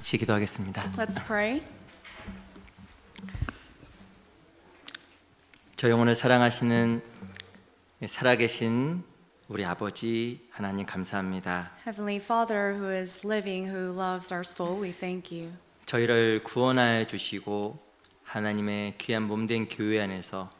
같이 기도하겠습니다. Let's pray. 저 영혼을 사랑하시는 살아계신 우리 아버지 하나님 감사합니다. Heavenly Father who is living, who loves our soul, we thank you. 저희를 구원하여 주시고 하나님의 귀한 몸된 교회 안에서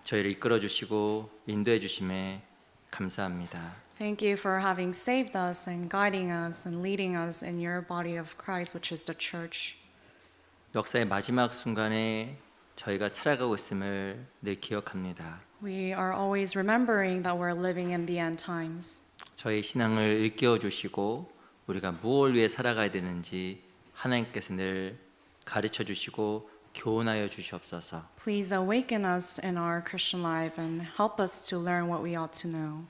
저희를 이끌어 주시고 인도해 주심에 감사합니다. Thank you for having saved us and guiding us and leading us in your body of Christ, which is the church. 역사의 마지막 순간에 저희가 살아가고 있음을 늘 기억합니다. We are always remembering that we're living in the end times. 저희 신앙을 일깨워 주시고 우리가 무엇을 위해 살아가야 되는지 하나님께서 늘 가르쳐 주시고 교훈하여 주시옵소서. Please awaken us in our Christian life and help us to learn what we ought to know.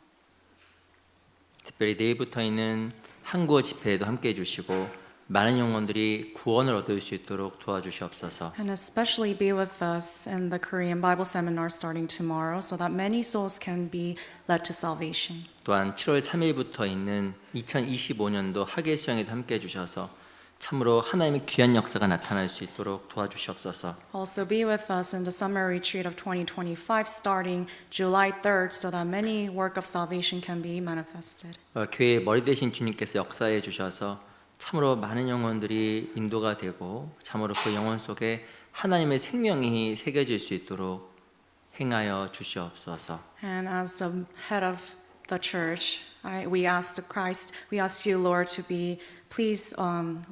특별히 내일부터 있는 한국어 집회에도 함께해 주시고 많은 영혼들이 구원을 얻을 수 있도록 도와주시옵소서. And especially be with us in the Korean Bible seminar starting tomorrow so that many souls can be led to salvation. 또한 7월 3일부터 있는 2025년도 학예 수양에도 함께해 주셔서 참으로 하나님의 귀한 역사가 나타날 수 있도록 도와주시옵소서. Also be with us in the summer retreat of 2025 starting July 3rd so that many work of salvation can be manifested. 교회의 머리 되신 주님께서 역사해 주셔서 참으로 많은 영혼들이 인도가 되고 참으로 그 영혼 속에 하나님의 생명이 새겨질 수 있도록 행하여 주시옵소서. And as the head of the church, we ask you, Lord, to be please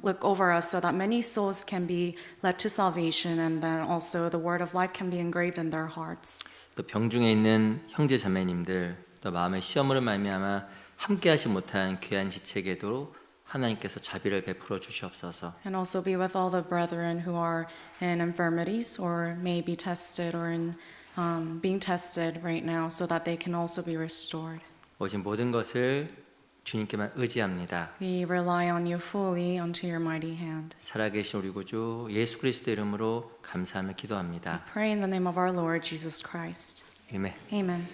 look over us so that many souls can be led to salvation, and then also the word of life can be engraved in their hearts. 또 병중에 있는 형제 자매님들, 또 마음의 시험으로 말미암아 함께하지 못한 귀한 지체에게도 하나님께서 자비를 베풀어 주시옵소서. And also be with all the brethren who are in infirmities or may be tested or in being tested right now, so that they can also be restored. 오직 모든 것을 주님께만 의지합니다. We rely on you fully unto your mighty hand. 살아계신 우리 구주 예수 그리스도 이름으로 감사하며 기도합니다. Pray in the name of our Lord Jesus Christ. 아멘. Amen.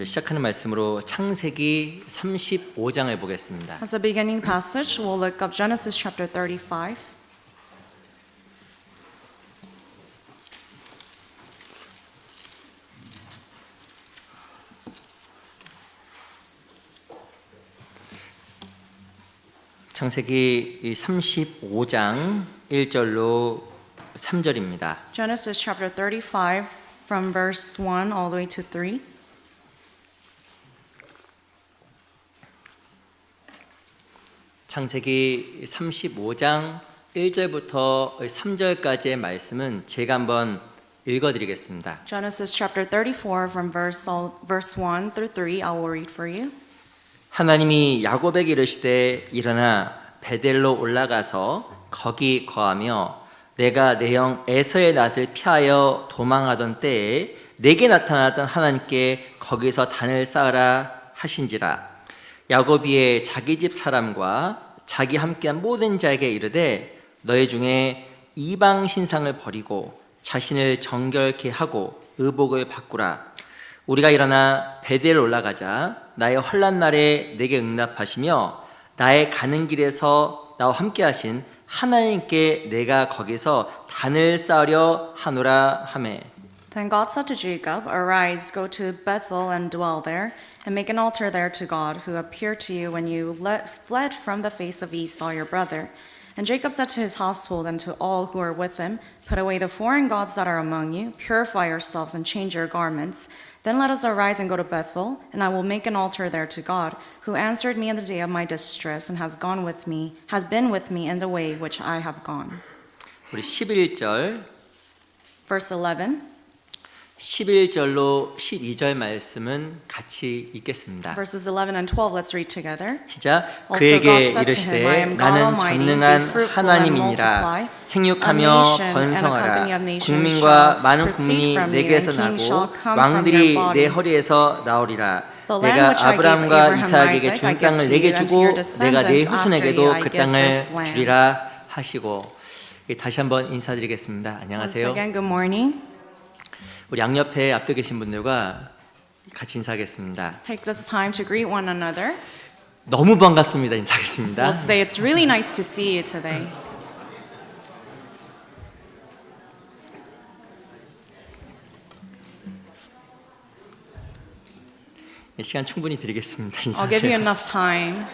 시작하는 말씀으로 창세기 35장을 보겠습니다. As a beginning passage, we'll look up Genesis chapter 35. 창세기 35장 1절로 3절입니다. Genesis chapter 35 from verse 1 all the way to 3. 창세기 35장 1절부터 3절까지의 말씀은 제가 한번 읽어드리겠습니다. Genesis chapter 34 from verse 1 through 3 I will read for you. 하나님이 야곱에게 이르시되 일어나 베델로 올라가서 거기 거하며 내가 내 형 에서의 낯을 피하여 도망하던 때에 내게 나타났던 하나님께 거기서 단을 쌓으라 하신지라. 야곱이 자기 집 사람과 자기 함께한 모든 자에게 이르되 너희 중에 이방 신상을 버리고 자신을 정결케 하고 의복을 바꾸라. 우리가 일어나 베델 올라가자. 나의 환난 날에 내게 응답하시며 나의 가는 길에서 나와 함께 하신 하나님께 내가 거기서 단을 쌓으려 하노라 하매. Then God said to Jacob, Arise, go to Bethel and dwell there, and make an altar there to God, who appeared to you when you fled from the face of Esau your brother. And Jacob said to his household and to all who were with him, Put away the foreign gods that are among you, purify yourselves and change your garments. Then let us arise and go to Bethel, and I will make an altar there to God, who answered me in the day of my distress, and has been with me in the way which I have gone. 우리 11절 Verse 11. 11절로 12절 말씀은 같이 읽겠습니다. Verses 11 and 12, let's read together. 시작. Also 그에게 God said to him, I 이르시되 am God 나는 Almighty, 전능한 be fruitful and 하나님이니라. multiply. 생육하며 A nation and a 번성하라. company of nations 국민과 shall 많은 proceed 국민이 from you, 내게서 and kings 나고 shall come from 왕들이 your 내 body. 허리에서 나오리라. The land 내가 which I gave 아브라함과 Abraham and 이삭에게 Isaac, 준 I give 땅을 to 내게 you, and to 주고 your 내가 내 descendants after 후손에게도 you, I 그 give 땅을 this land. 주리라 하시고. 다시 한번 인사드리겠습니다. Once 안녕하세요. again, good morning. 우리 양옆에 앞에 계신 분들과 같이 인사하겠습니다. Take this time to greet one another. 너무 반갑습니다. 인사하겠습니다. We'll say it's really nice to see you today. 시간 충분히 드리겠습니다. I'll give you 인사하세요. enough time.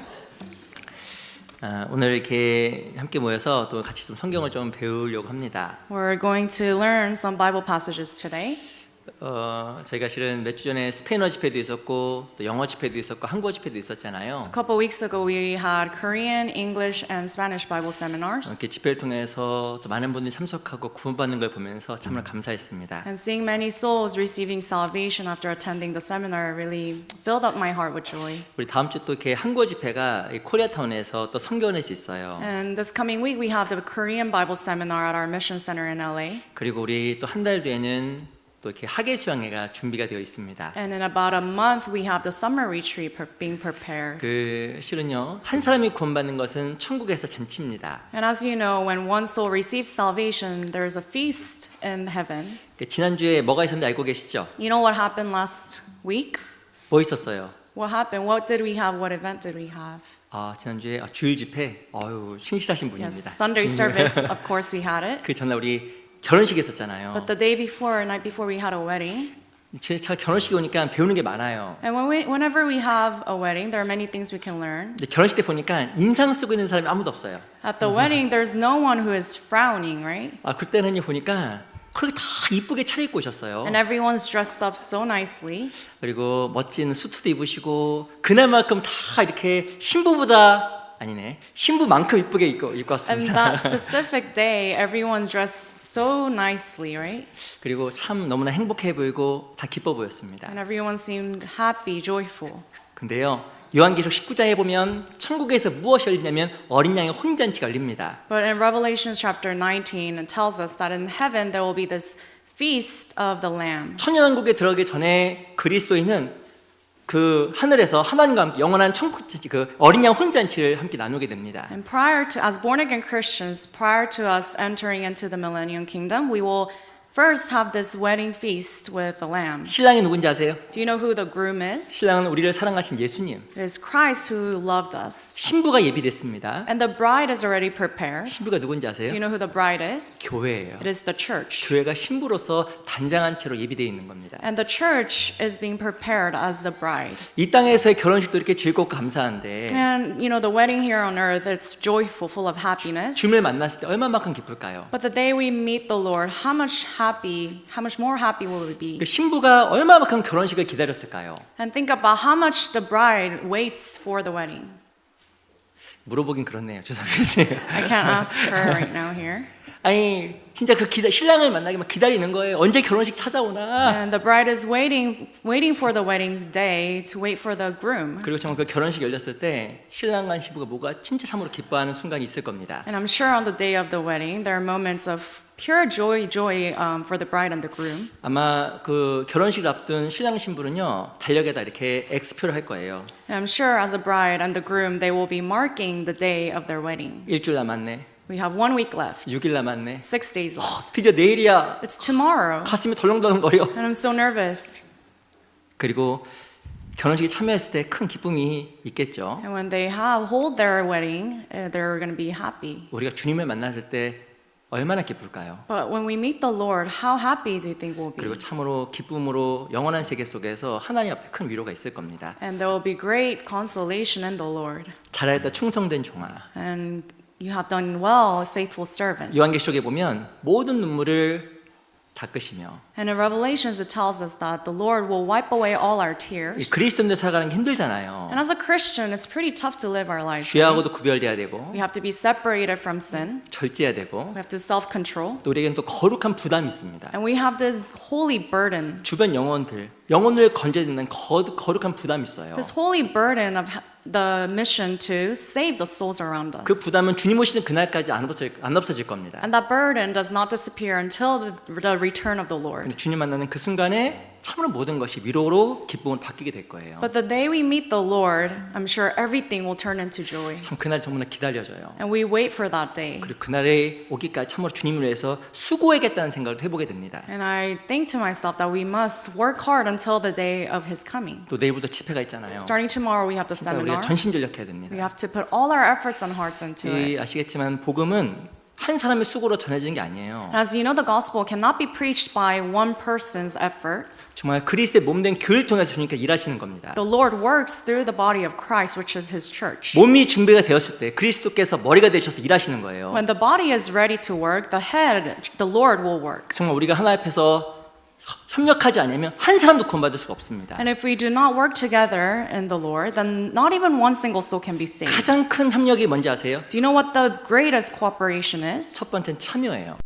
오늘 이렇게 함께 모여서 또 같이 좀 성경을 좀 배우려고 합니다. We're going to learn some Bible passages today. 저희가 실은 몇 주 전에 스페인어 집회도 있었고 또 영어 집회도 있었고 한국어 집회도 있었잖아요. A couple weeks ago, we had Korean, English, and Spanish Bible seminars. 이렇게 집회를 통해서 또 많은 분들이 참석하고 구원받는 걸 보면서 정말 감사했습니다. And seeing many souls receiving salvation after attending the seminar really filled up my heart with joy. 우리 다음 주 또 이렇게 한국어 집회가 이 코리아타운에서 또 성교원에서 있어요. And this coming week, we have the Korean Bible seminar at our mission center in LA. 그리고 우리 또 한 달 뒤에는 또 이렇게 학예 수양회가 준비가 되어 있습니다. And in about a month, we have the summer retreat being prepared. 실은요 한 사람이 구원받는 것은 천국에서 잔치입니다. And as you know, when one soul receives salvation, there's a feast in heaven. 지난주에 뭐가 있었는지 알고 계시죠? You know what happened last week? 뭐 있었어요? What happened? What did we have? What event did we have? 지난주에 주일 집회. 신실하신 분입니다. Yes, Sunday service, of course we had it. 그 전날 우리 결혼식이 있었잖아요. But the day before, night before, we had a wedding. 제가 결혼식에 오니까 배우는 게 많아요. And whenever we have a wedding, there are many things we can learn. 근데 결혼식 때 보니까 인상 쓰고 있는 사람이 아무도 없어요. At the wedding, there's no one who is frowning, right? 그때는요 보니까 그렇게 다 이쁘게 차려입고 오셨어요. And everyone's dressed up so nicely. 그리고 멋진 수트도 입으시고 그날만큼 다 이렇게 신부만큼 이쁘게 입고 And 왔습니다. that specific day, everyone dressed so nicely, right? 그리고 참 너무나 행복해 보이고 다 기뻐 보였습니다. And everyone seemed happy, joyful. 근데요 요한계시록 19장에 보면 천국에서 무엇이 열리냐면 어린 양의 혼잔치가 열립니다. But in Revelation chapter 19, it tells us that in heaven there will be this feast of the Lamb. 천년왕국에 들어가기 전에 그리스도인은 그 하늘에서 하나님과 함께 영원한 천국잔치 그 어린 양 혼잔치를 함께 나누게 됩니다. And as born again Christians, prior to us entering into the millennium kingdom, we will first have this wedding feast with the Lamb. 신랑이 누군지 아세요? Do you know who the groom is? 신랑은 우리를 사랑하신 예수님. It is Christ who loved us. 신부가 예비됐습니다. And the bride is already prepared. 신부가 누군지 아세요? Do you know who the bride is? 교회예요. It is the church. 교회가 신부로서 단장한 채로 예비되어 있는 겁니다. And the church is being prepared as the bride. 이 땅에서의 결혼식도 이렇게 즐겁고 감사한데 And you know, the wedding here on earth, it's joyful, full of happiness. 주님을 만났을 때 얼마만큼 기쁠까요? But the day we meet the Lord, how much more happy will we be? 그 신부가 얼마만큼 결혼식을 기다렸을까요? And think about how much the bride waits for the wedding. 물어보긴 그렇네요. 죄송해요. I can't ask her right now here. 아니 진짜 신랑을 만나기 막 기다리는 거예요. 언제 결혼식 찾아오나. And the bride is waiting for the wedding day to wait for the groom. 그리고 정말 그 결혼식 열렸을 때 신랑과 신부가 뭐가 진짜 참으로 기뻐하는 순간이 있을 겁니다. And I'm sure on the day of the wedding, there are moments of pure joy for the bride and the groom. 아마 그 결혼식을 앞둔 신랑 신부는요 달력에다 이렇게 X표를 할 거예요. And I'm sure as a bride and the groom, they will be marking the day of their wedding. 일주일 남았네. We have 1 week left, 6일 남았네. 6 days left. 드디어 내일이야. It's tomorrow, 가슴이 덜렁덜렁거려. and I'm so nervous. 그리고 결혼식에 참여했을 때 큰 기쁨이 있겠죠. And when they hold their wedding, they're going to be happy. 우리가 주님을 만났을 때 얼마나 기쁠까요? But when we meet the Lord, how happy do you think we'll be? 그리고 참으로 기쁨으로 영원한 세계 속에서 하나님 앞에 큰 위로가 있을 겁니다. And there will be great consolation in the Lord. 잘하였다 충성된 종아. And you have done well, faithful servant. 요한계시록에 보면 모든 눈물을 닦으시며 And in Revelations, it tells us that the Lord will wipe away all our tears. 그리스도인들 살아가는 게 힘들잖아요. And as a Christian, it's pretty tough to live our lives. 죄하고도 구별돼야 되고 We have to be separated from sin. 절제해야 되고 We have to self-control. 또 우리에겐 또 거룩한 부담이 있습니다. And we have this holy burden. 주변 영혼을 건져야 된다는 거룩한 부담이 있어요. This holy burden of the mission to save the souls around us. 그 부담은 주님 오시는 그날까지 안 없어질 겁니다. And that burden does not disappear until the return of the Lord. 근데 주님 만나는 그 순간에 참으로 모든 것이 위로로 기쁨으로 바뀌게 될 거예요. But the day we meet the Lord, I'm sure everything will turn into joy. 참 그날이 정말 기다려져요. And we wait for that day. 그리고 그날에 오기까지 참으로 주님을 위해서 수고해야겠다는 생각을 해보게 됩니다. And I think to myself that we must work hard until the day of His coming. 또 내일부터 집회가 있잖아요. Starting tomorrow, we have the 진짜 우리가 seminar. 전신전력해야 We 됩니다. have to put all our efforts and hearts into it. 아시겠지만 복음은 한 사람의 수고로 전해지는 게 아니에요. As you know, the gospel cannot be preached by one person's effort. 정말 그리스도의 몸된 교회를 통해서 주님께서 일하시는 겁니다. The Lord works through the body of Christ, which is His church. 몸이 준비가 되었을 때 그리스도께서 머리가 되셔서 일하시는 거예요. When the body is ready to work, the head, the Lord will work. 정말 우리가 하나님 앞에서 협력하지 않으면 한 사람도 구원받을 수가 없습니다. And if we do not work together in the Lord, then not even one single soul can be saved. 가장 큰 협력이 뭔지 아세요? Do you know what the greatest cooperation is? 첫 번째는 참여예요.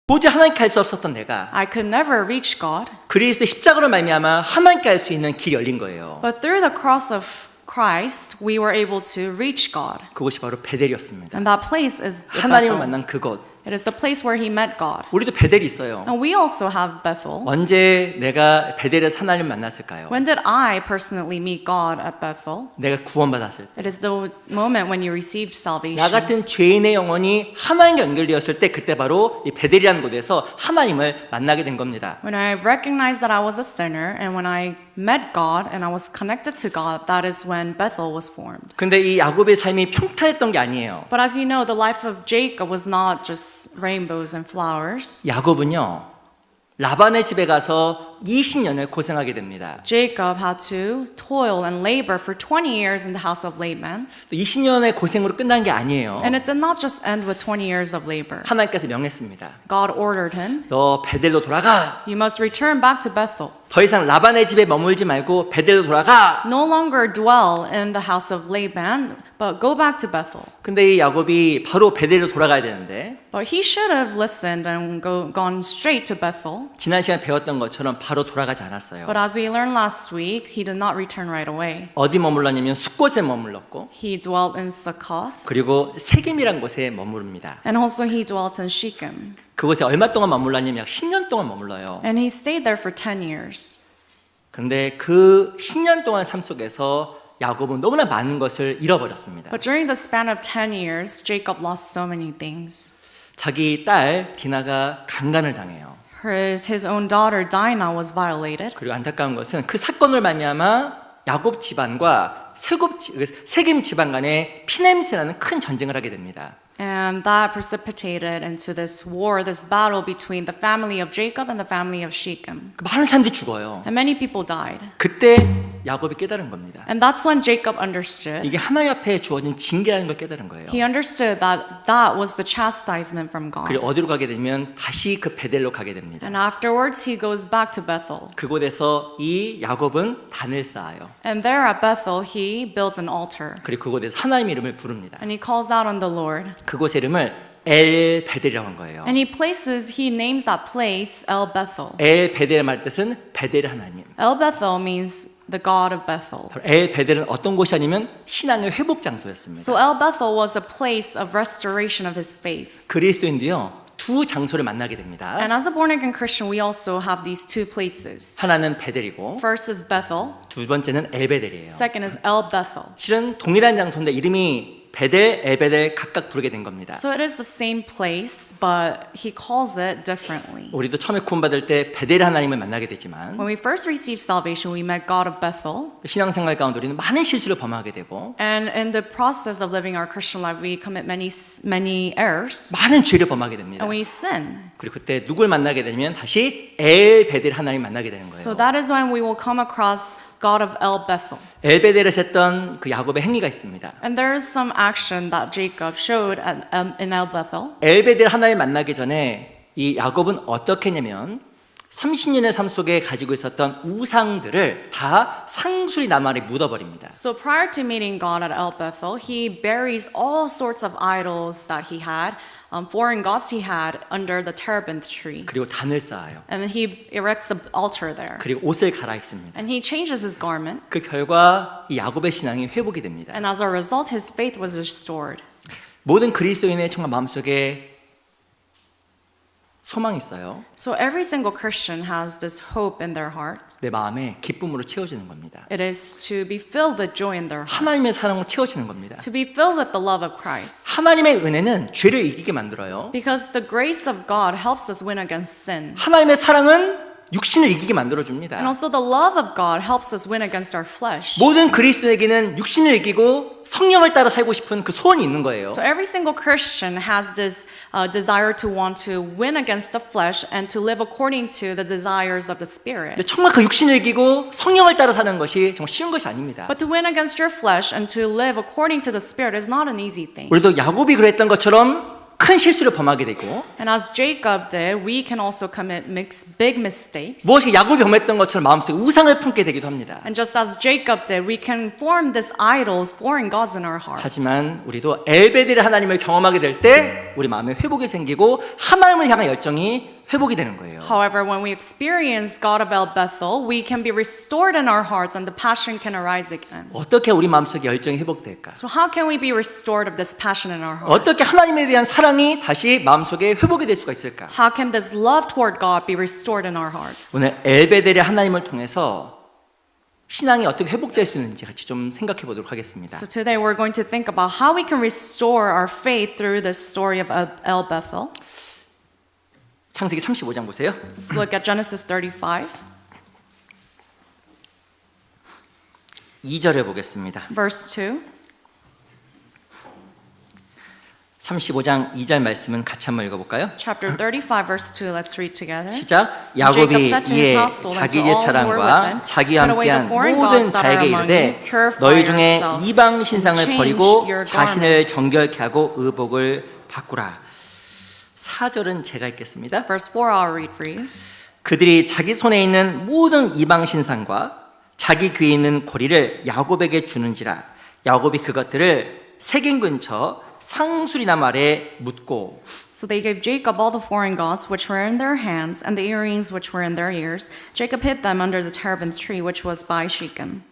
도저히 하나님께 갈 수 없었던 내가 I could never reach God, 그리스도의 십자가로 말미암아 하나님께 갈 수 있는 길이 열린 거예요. but through the cross of Christ, we were able to reach God. 그것이 바로 베델이었습니다. And that place is 하나님을 Bethel. 만난 그곳. It is the place where he met God. 우리도 베델이 있어요. And we also have Bethel. 언제 내가 베델에서 하나님을 만났을까요? When did I personally meet God at Bethel? 내가 구원받았을 때. It is the moment when you received 나 salvation. 같은 죄인의 영혼이 하나님과 연결되었을 때 그때 바로 이 베델이라는 곳에서 하나님을 만나게 된 겁니다. When I recognized that I was a sinner and when I met God and I was connected to God, that is when Bethel was formed. 근데 이 야곱의 삶이 평탄했던 게 아니에요. But as you know, the life of Jacob was not just rainbows and flowers. 야곱은요 라반의 집에 가서 20년을 고생하게 됩니다. Jacob had to toil and labor for 20 years in the house of Laban. 또 20년의 고생으로 끝난 게 아니에요. And it did not just end with 20 years of labor. 하나님께서 명했습니다. God ordered him, 너 베델로 돌아가. you must return back to Bethel. 더 이상 라반의 집에 머물지 말고 베델로 돌아가. No longer dwell in the house of Laban, but go back to Bethel. 근데 이 야곱이 바로 베델로 돌아가야 되는데 But he should have listened and gone straight to Bethel. 지난 시간 배웠던 것처럼 바로 돌아가지 않았어요. But as we learned last week, he did not return right away. 어디 머물렀냐면 숫곳에 머물렀고 He dwelt in Succoth, 그리고 세겜이란 곳에 머무릅니다. and also he dwelt in Shechem. 그곳에 얼마 동안 머물렀냐면 약 10년 동안 머물러요. And he stayed there for 10 years. 그런데 그 10년 동안 삶 속에서 야곱은 너무나 많은 것을 잃어버렸습니다. But during the span of 10 years, Jacob lost so many things. 자기 딸 디나가 강간을 당해요. His own daughter Dinah was violated. 그리고 안타까운 것은 그 사건을 말미암아 야곱 집안과 세겜 집안 간에 피냄새나는 큰 전쟁을 하게 됩니다. And that precipitated into this war, this battle between the family of Jacob and the family of Shechem. 많은 사람들이 죽어요. And many people died. 그때 야곱이 깨달은 겁니다. And that's when Jacob understood. 이게 하나님 앞에 주어진 징계라는 걸 깨달은 거예요. He understood that that was the chastisement from God. 그리고 어디로 가게 되면 다시 그 베델로 가게 됩니다. And afterwards he goes back to Bethel. 그곳에서 이 야곱은 단을 쌓아요. And there at Bethel he builds an altar. 그리고 그곳에서 하나님의 이름을 부릅니다. And he calls out on the Lord. 그곳의 이름을 엘 베델이라고 한 거예요. And he names that place El Bethel. 엘 베델의 말 뜻은 베델 하나님. El Bethel means the God of Bethel. 엘 베델은 어떤 곳이 아니면 신앙의 회복 장소였습니다. So El Bethel was a place of restoration of his faith. 그리스도인도요 두 장소를 만나게 됩니다. And as a born again Christian, we also have these two places. 하나는 베델이고 First is Bethel, 두 번째는 엘 베델이에요. second is El Bethel. 실은 동일한 장소인데 이름이 베델, 엘 베델 각각 부르게 된 겁니다. So it is the same place, but he calls it differently. 우리도 처음에 구원받을 때 베델 하나님을 만나게 되지만 When we first received salvation, we met God of Bethel. 신앙생활 가운데 우리는 많은 실수를 범하게 되고 And in the process of living our Christian life, we commit many errors 많은 죄를 범하게 됩니다. and we sin. 그리고 그때 누굴 만나게 되면 다시 엘 베델 하나님 만나게 되는 So 거예요. that is when we will come across God of El Bethel. 엘 베델에서 했던 그 야곱의 행위가 있습니다. And there is some action that Jacob showed in El Bethel. 엘 베델 하나님 만나기 전에 이 야곱은 어떻게 했냐면 30년의 삶 속에 가지고 있었던 우상들을 다 상수리 나무 아래 묻어버립니다. So prior to meeting God at El Bethel, he buries all sorts of idols that he had, foreign gods he had under the terebinth tree. 그리고 단을 쌓아요. And then he erects an altar there. 그리고 옷을 갈아입습니다. And he changes his garment. 그 결과 이 야곱의 신앙이 회복이 됩니다. And as a result, his faith was restored. 모든 그리스도인의 정말 마음속에 소망이 있어요. So every single Christian has this hope in their hearts. 내 마음에 기쁨으로 채워지는 겁니다. It is to be filled with joy in their hearts. 하나님의 사랑으로 채워지는 겁니다. To be filled with the love of Christ. 하나님의 은혜는 죄를 이기게 만들어요. Because the grace of God helps us win against sin. 하나님의 사랑은 육신을 이기게 만들어줍니다. And also the love of God helps us win against our flesh. 모든 그리스도에게는 육신을 이기고 성령을 따라 살고 싶은 그 소원이 있는 거예요. So every single Christian has this desire to want to win against the flesh and to live according to the desires of the Spirit. 근데 정말 그 육신을 이기고 성령을 따라 사는 것이 정말 쉬운 것이 아닙니다. But to win against your flesh and to live according to the Spirit is not an easy thing. 우리도 야곱이 그랬던 것처럼 큰 실수를 범하게 되고 And as Jacob did, we can also commit big mistakes. 무엇이 야곱이 범했던 것처럼 마음속에 우상을 품게 되기도 합니다. And just as Jacob did, we can form these idols, foreign gods in our hearts. 하지만 우리도 엘베델의 하나님을 경험하게 될 때 우리 마음에 회복이 생기고 하나님을 향한 열정이 회복이 되는 거예요. However, when we experience God of El Bethel, we can be restored in our hearts and the passion can arise again. 어떻게 우리 마음속에 열정이 회복될까? So how can we be restored of this passion in our hearts? 어떻게 하나님에 대한 사랑이 다시 마음속에 회복이 될 수가 있을까? How can this love toward God be restored in our hearts? 오늘 엘베델의 하나님을 통해서 신앙이 어떻게 회복될 수 있는지 같이 좀 생각해 보도록 하겠습니다. So today we're going to think about how we can restore our faith through this story of El Bethel. 창세기 35장 보세요. Let's look at Genesis 35, 2절에 보겠습니다. verse 2. 35장 2절 말씀은 같이 한번 읽어볼까요? Chapter 35, verse 2. Let's read together. 시작. Jacob 야곱이 said to his 이에 household and 자기 to 집 all who were with 사람과 them, 자기와 put away the 함께한 foreign 모든 gods that are 자에게 among 이르되 you, purify 너희 중에 yourselves, 이방 신상을 and change 버리고 your 자신을 garments. 정결케 하고 의복을 바꾸라. 4절은 제가 읽겠습니다. Verse 4, I'll read for you. 그들이 자기 손에 있는 모든 이방 신상과 자기 귀에 있는 고리를 야곱에게 주는지라 야곱이 그것들을 세겜 근처 상수리나무 아래 묻고 So they gave Jacob all the foreign gods which were in their hands, and the earrings which were in their ears. Jacob hid them under the terebinth tree which was by Shechem.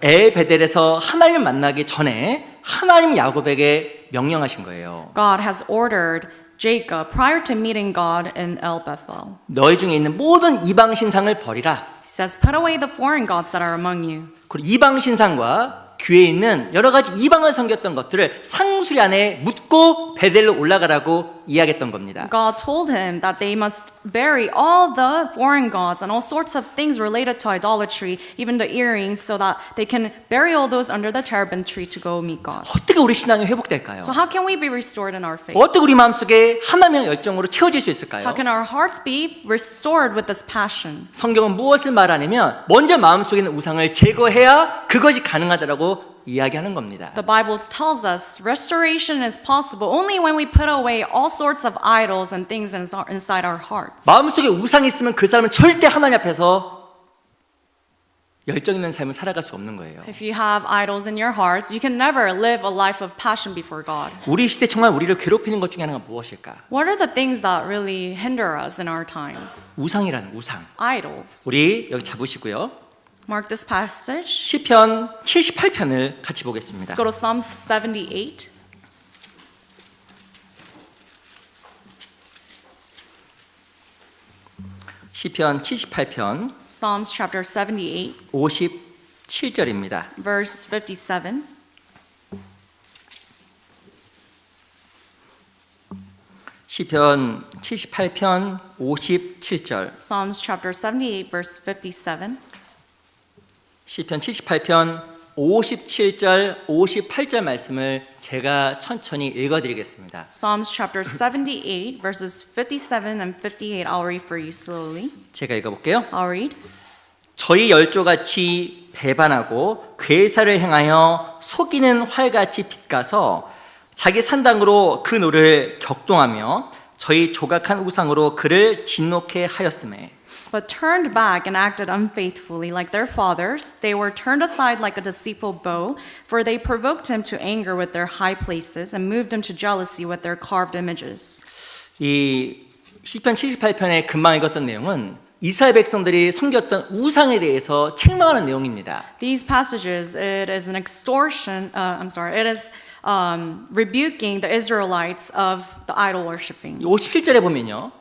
엘베델에서 하나님 만나기 전에 하나님 야곱에게 명령하신 거예요. God has ordered Jacob prior to meeting God in El Bethel. 너희 중에 있는 모든 이방 신상을 버리라. He says, put away the foreign gods that are among you. 그리고 이방 신상과 귀에 있는 여러 가지 이방을 섬겼던 것들을 상수리 안에 묻고 베델로 올라가라고 이야기했던 겁니다. God told him that they must bury all the foreign gods and all sorts of things related to idolatry, even the earrings, so that they can bury all those under the terebinth tree to go meet God. 어떻게 우리 신앙이 회복될까요? So how can we be restored in our faith? 어떻게 우리 마음속에 하나님의 열정으로 채워질 수 있을까요? How can our hearts be restored with this passion? 성경은 무엇을 말하냐면 먼저 마음속에 있는 우상을 제거해야 그것이 가능하다라고 이야기하는 겁니다. The Bible tells us restoration is possible only when we put away all sorts of idols and things inside our hearts. 마음속에 우상이 있으면 그 사람은 절대 하나님 앞에서 열정 있는 삶을 살아갈 수 없는 거예요. If you have idols in your hearts, you can never live a life of passion before God. 우리 시대 정말 우리를 괴롭히는 것 중에 하나가 무엇일까? What are the things that really hinder us in our times? 우상이라는 우상. Idols. 우리 여기 잡으시고요. Mark this passage. 시편 78편을 같이 보겠습니다. Let's go to Psalm 78. 시편 78편 Psalms chapter 78, 57절입니다. verse 57. 시편 78편 57절. Psalms chapter 78, verse 57. 시편 78편 57절 58절 말씀을 제가 천천히 읽어드리겠습니다. Psalms chapter 78, verses 57 and 58. I'll read for you slowly. 제가 읽어볼게요. I'll read. 저희 열조같이 배반하고 괴사를 행하여 속이는 활같이 빗가서 자기 산당으로 그 노를 격동하며 저희 조각한 우상으로 그를 진노케 하였음에 But turned back and acted unfaithfully like their fathers. They were turned aside like a deceitful bow, for they provoked him to anger with their high places and moved him to jealousy with their carved images. 이 시편 78편에 금방 읽었던 내용은 이스라엘 백성들이 섬겼던 우상에 대해서 책망하는 내용입니다. These passages, it is an extortion. It is rebuking the Israelites of the idol worshiping. 57절에 보면요.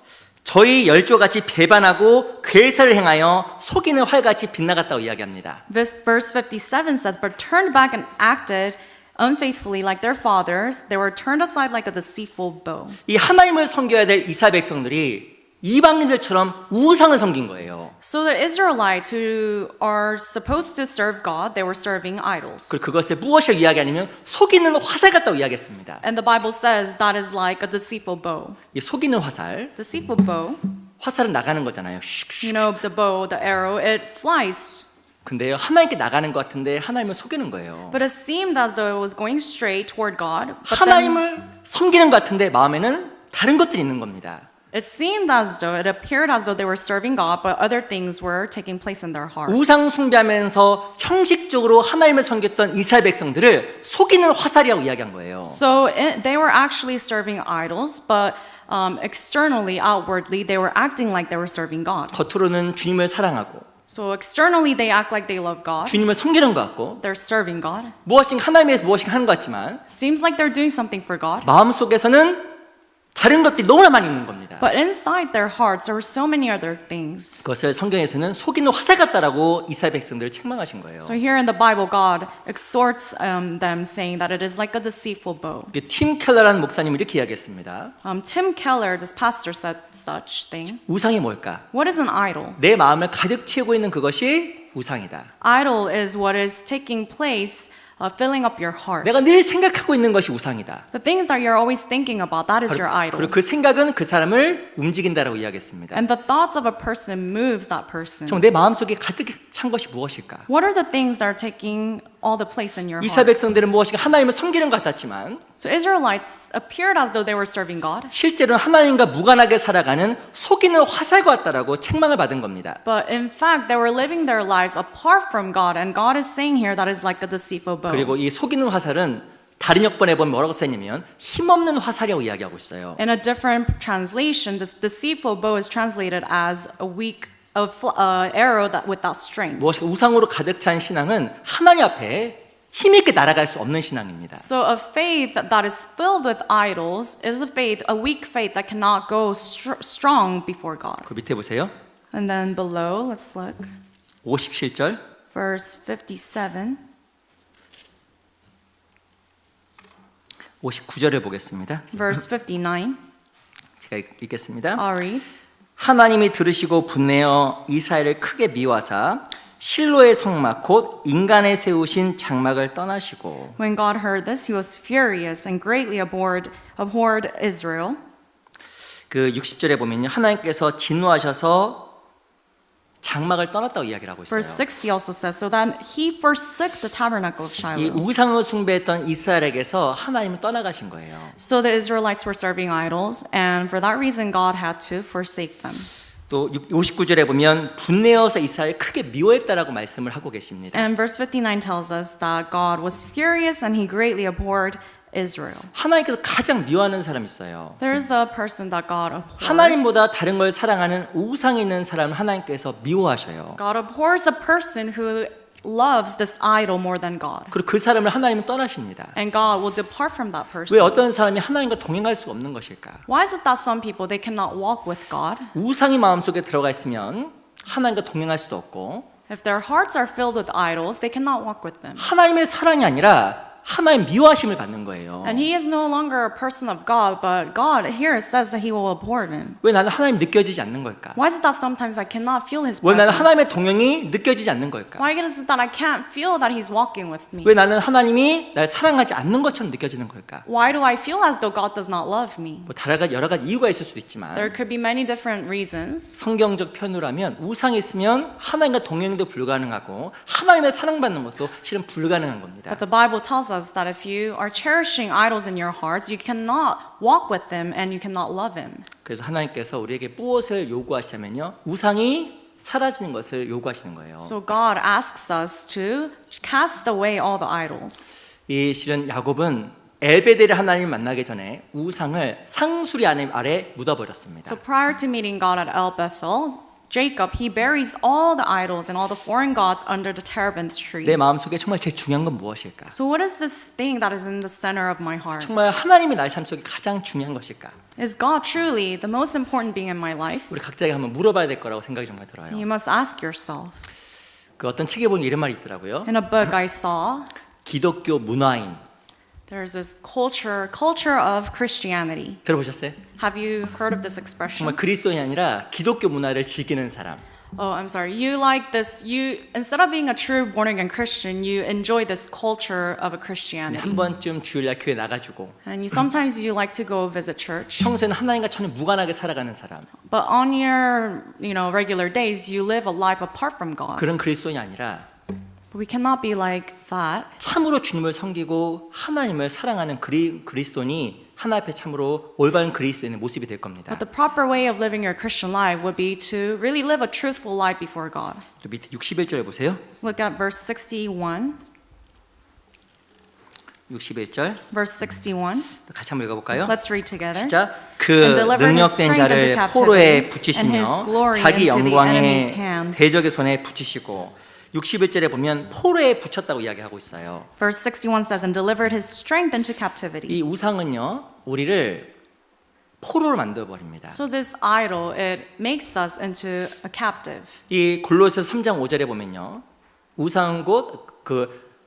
저희 열조같이 배반하고 괴사를 행하여 속이는 활같이 빗나갔다고 이야기합니다. Verse 57 says, "But turned back and acted unfaithfully like their fathers. They were turned aside like a deceitful bow." 이 하나님을 섬겨야 될 이스라엘 백성들이 이방인들처럼 우상을 섬긴 거예요. So the Israelites who are supposed to serve God, they were serving idols. 그리고 그것을 무엇을 이야기하냐면 속이는 화살 같다고 이야기했습니다. And the Bible says that is like a deceitful bow. 이 속이는 화살, Deceitful bow, 화살은 나가는 거잖아요. you know, the bow, the arrow, it flies. 근데요 하나님께 나가는 것 같은데 하나님을 속이는 거예요. But it seemed as though it was going straight toward God. But then 하나님을 섬기는 것 같은데 마음에는 다른 것들이 있는 겁니다. it seemed as though, it appeared as though they were serving God, but other things were taking place in their hearts. 우상 숭배하면서 형식적으로 하나님을 섬겼던 이스라엘 백성들을 속이는 화살이라고 이야기한 거예요. So they were actually serving idols, but externally, outwardly, they were acting like they were serving God. 겉으로는 주님을 사랑하고 So externally, they act like they love God. 주님을 섬기는 것 같고 They're serving God. 무엇인가 하나님에 대해서 무엇인가 하는 것 같지만 Seems like they're doing something for God. 마음속에서는 다른 것들이 너무나 많이 있는 겁니다. But inside their hearts, there were so many other things. 그것을 성경에서는 속이는 화살 같다라고 이스라엘 백성들을 책망하신 거예요. So here in the Bible, God exhorts them, saying that it is like a deceitful bow. 팀 켈러라는 목사님이 이렇게 이야기했습니다. Tim Keller, this pastor, said such thing. 우상이 뭘까? What is an idol? 내 마음을 가득 채우고 있는 그것이 우상이다. Idol is what is taking place filling up your heart. 내가 늘 생각하고 있는 것이 우상이다. The things that you're always thinking about, that is your idol. 그리고 그 생각은 그 사람을 움직인다라고 이야기했습니다. And the thoughts of a person moves that person. 정말 내 마음속에 가득 찬 것이 무엇일까? What are the things that are taking all the place in your 이스라엘 heart? 백성들은 무엇인가 하나님을 섬기는 것 같았지만 So Israelites appeared as though they were serving God, 실제로는 하나님과 무관하게 살아가는 속이는 화살과 같다라고 책망을 받은 겁니다. but in fact they were living their lives apart from God, and God is saying here that is like a deceitful bow. 그리고 이 속이는 화살은 다른 역번에 보면 뭐라고 써있냐면 힘없는 화살이라고 이야기하고 있어요. In a different translation, this deceitful bow is translated as a weak arrow that without strength. 무엇인가 우상으로 가득 찬 신앙은 하나님 앞에 힘있게 날아갈 수 없는 신앙입니다. So a faith that is filled with idols is a weak faith that cannot go strong before God. 그 밑에 보세요. And then below, let's look, 57절. verse 57. 59절을 보겠습니다. Verse 59, 제가 읽겠습니다. I'll read. 하나님이 들으시고 분내어 이스라엘을 크게 미워하사 실로의 성막 곧 인간의 세우신 장막을 떠나시고 When God heard this, he was furious and greatly abhorred Israel. 그 60절에 보면요. 하나님께서 진노하셔서 장막을 떠났다고 이야기를 하고 있어요. Verse 60 also says, so that he forsook the tabernacle of 이 Shiloh. 우상을 숭배했던 이스라엘에게서 하나님은 떠나가신 거예요. So the Israelites were serving idols, and for that reason God had to forsake them. 또 59절에 보면 분내어서 이스라엘을 크게 미워했다라고 말씀을 하고 계십니다. And verse 59 tells us that God was furious and he greatly abhorred Israel. 하나님께서 가장 미워하는 사람이 있어요. There's a person that God abhors. 하나님보다 다른 걸 사랑하는 우상이 있는 사람을 하나님께서 미워하셔요. God abhors a person who loves this idol more than God. 그리고 그 사람을 하나님은 떠나십니다. And God will depart from that 왜 person. 어떤 사람이 하나님과 동행할 수 없는 것일까? Why is it that some people they cannot walk with God? 우상이 마음속에 들어가 있으면 하나님과 동행할 수도 없고 If their hearts are filled with idols, they cannot walk with them. 하나님의 사랑이 아니라 하나님 미워하심을 받는 거예요. And he is no longer a person of God, but God here says that he will abhor him. 왜 나는 하나님 느껴지지 않는 걸까? Why is it that sometimes I cannot feel his 왜 나는 하나님의 presence? 동행이 느껴지지 않는 걸까? Why is it that I can't feel that he's walking with me? 왜 나는 하나님이 날 사랑하지 않는 것처럼 느껴지는 걸까? Why do I feel as though God does not love me? 뭐 여러 가지 이유가 있을 수도 있지만 There could be many different reasons. 성경적 편으로라면 우상이 있으면 하나님과 동행도 불가능하고 하나님의 사랑받는 것도 실은 불가능한 겁니다. But the Bible tells us that if you are cherishing idols in your hearts, you cannot walk with them and you cannot love him. 그래서 하나님께서 우리에게 무엇을 요구하시냐면요. 우상이 사라지는 것을 요구하시는 거예요. So God asks us to cast away all the idols. 이 실은 야곱은 엘베델의 하나님을 만나기 전에 우상을 상수리 아래 묻어버렸습니다. So prior to meeting God at El Bethel, Jacob, he buries all the idols and all the foreign gods under the terebinth tree. 내 마음속에 정말 제일 중요한 건 무엇일까? So what is this thing that is in the center of my heart? 정말 하나님이 나의 삶 속에 가장 중요한 것일까? Is God truly the most important being in my life? 우리 각자에게 한번 물어봐야 될 거라고 생각이 정말 들어요. You must ask yourself. 그 어떤 책에 보니 이런 말이 있더라고요. In a book I saw, 기독교 문화인 there's this culture of Christianity. 들어보셨어요? Have you heard of this 정말 expression? 그리스도인이 아니라 기독교 문화를 즐기는 사람. Oh, I'm sorry. You like this. You instead of being a true born again Christian, you enjoy this culture of a Christianity. 한 번쯤 주일날 교회 나가지고 And sometimes you like to go visit church. 평소에는 하나님과 전혀 무관하게 살아가는 사람. But on your, regular days, you live a life apart from God. 그런 그리스도인이 아니라 But we cannot be like that. 참으로 주님을 섬기고 하나님을 사랑하는 그리스도인이 하나님 앞에 참으로 올바른 그리스도인의 모습이 될 겁니다. But the proper way of living your Christian life would be to really live a truthful life before God. 또 밑에 61절 보세요. Let's look at verse 61. 61절 Verse 61. 같이 한번 읽어볼까요? Let's read together. 자, 그 And delivered his 능력된 strength into 자를 captivity, 포로에 and 붙이시며 his glory 자기 into the enemy's 영광의 hand. 대적의 손에 붙이시고 61절에 보면 포로에 붙였다고 이야기하고 있어요. Verse 61 says, and delivered his strength into captivity. 이 우상은요, 우리를 포로로 만들어 버립니다. So this idol, it makes us into a captive. 이 골로새서 3장 5절에 보면요, 우상 곧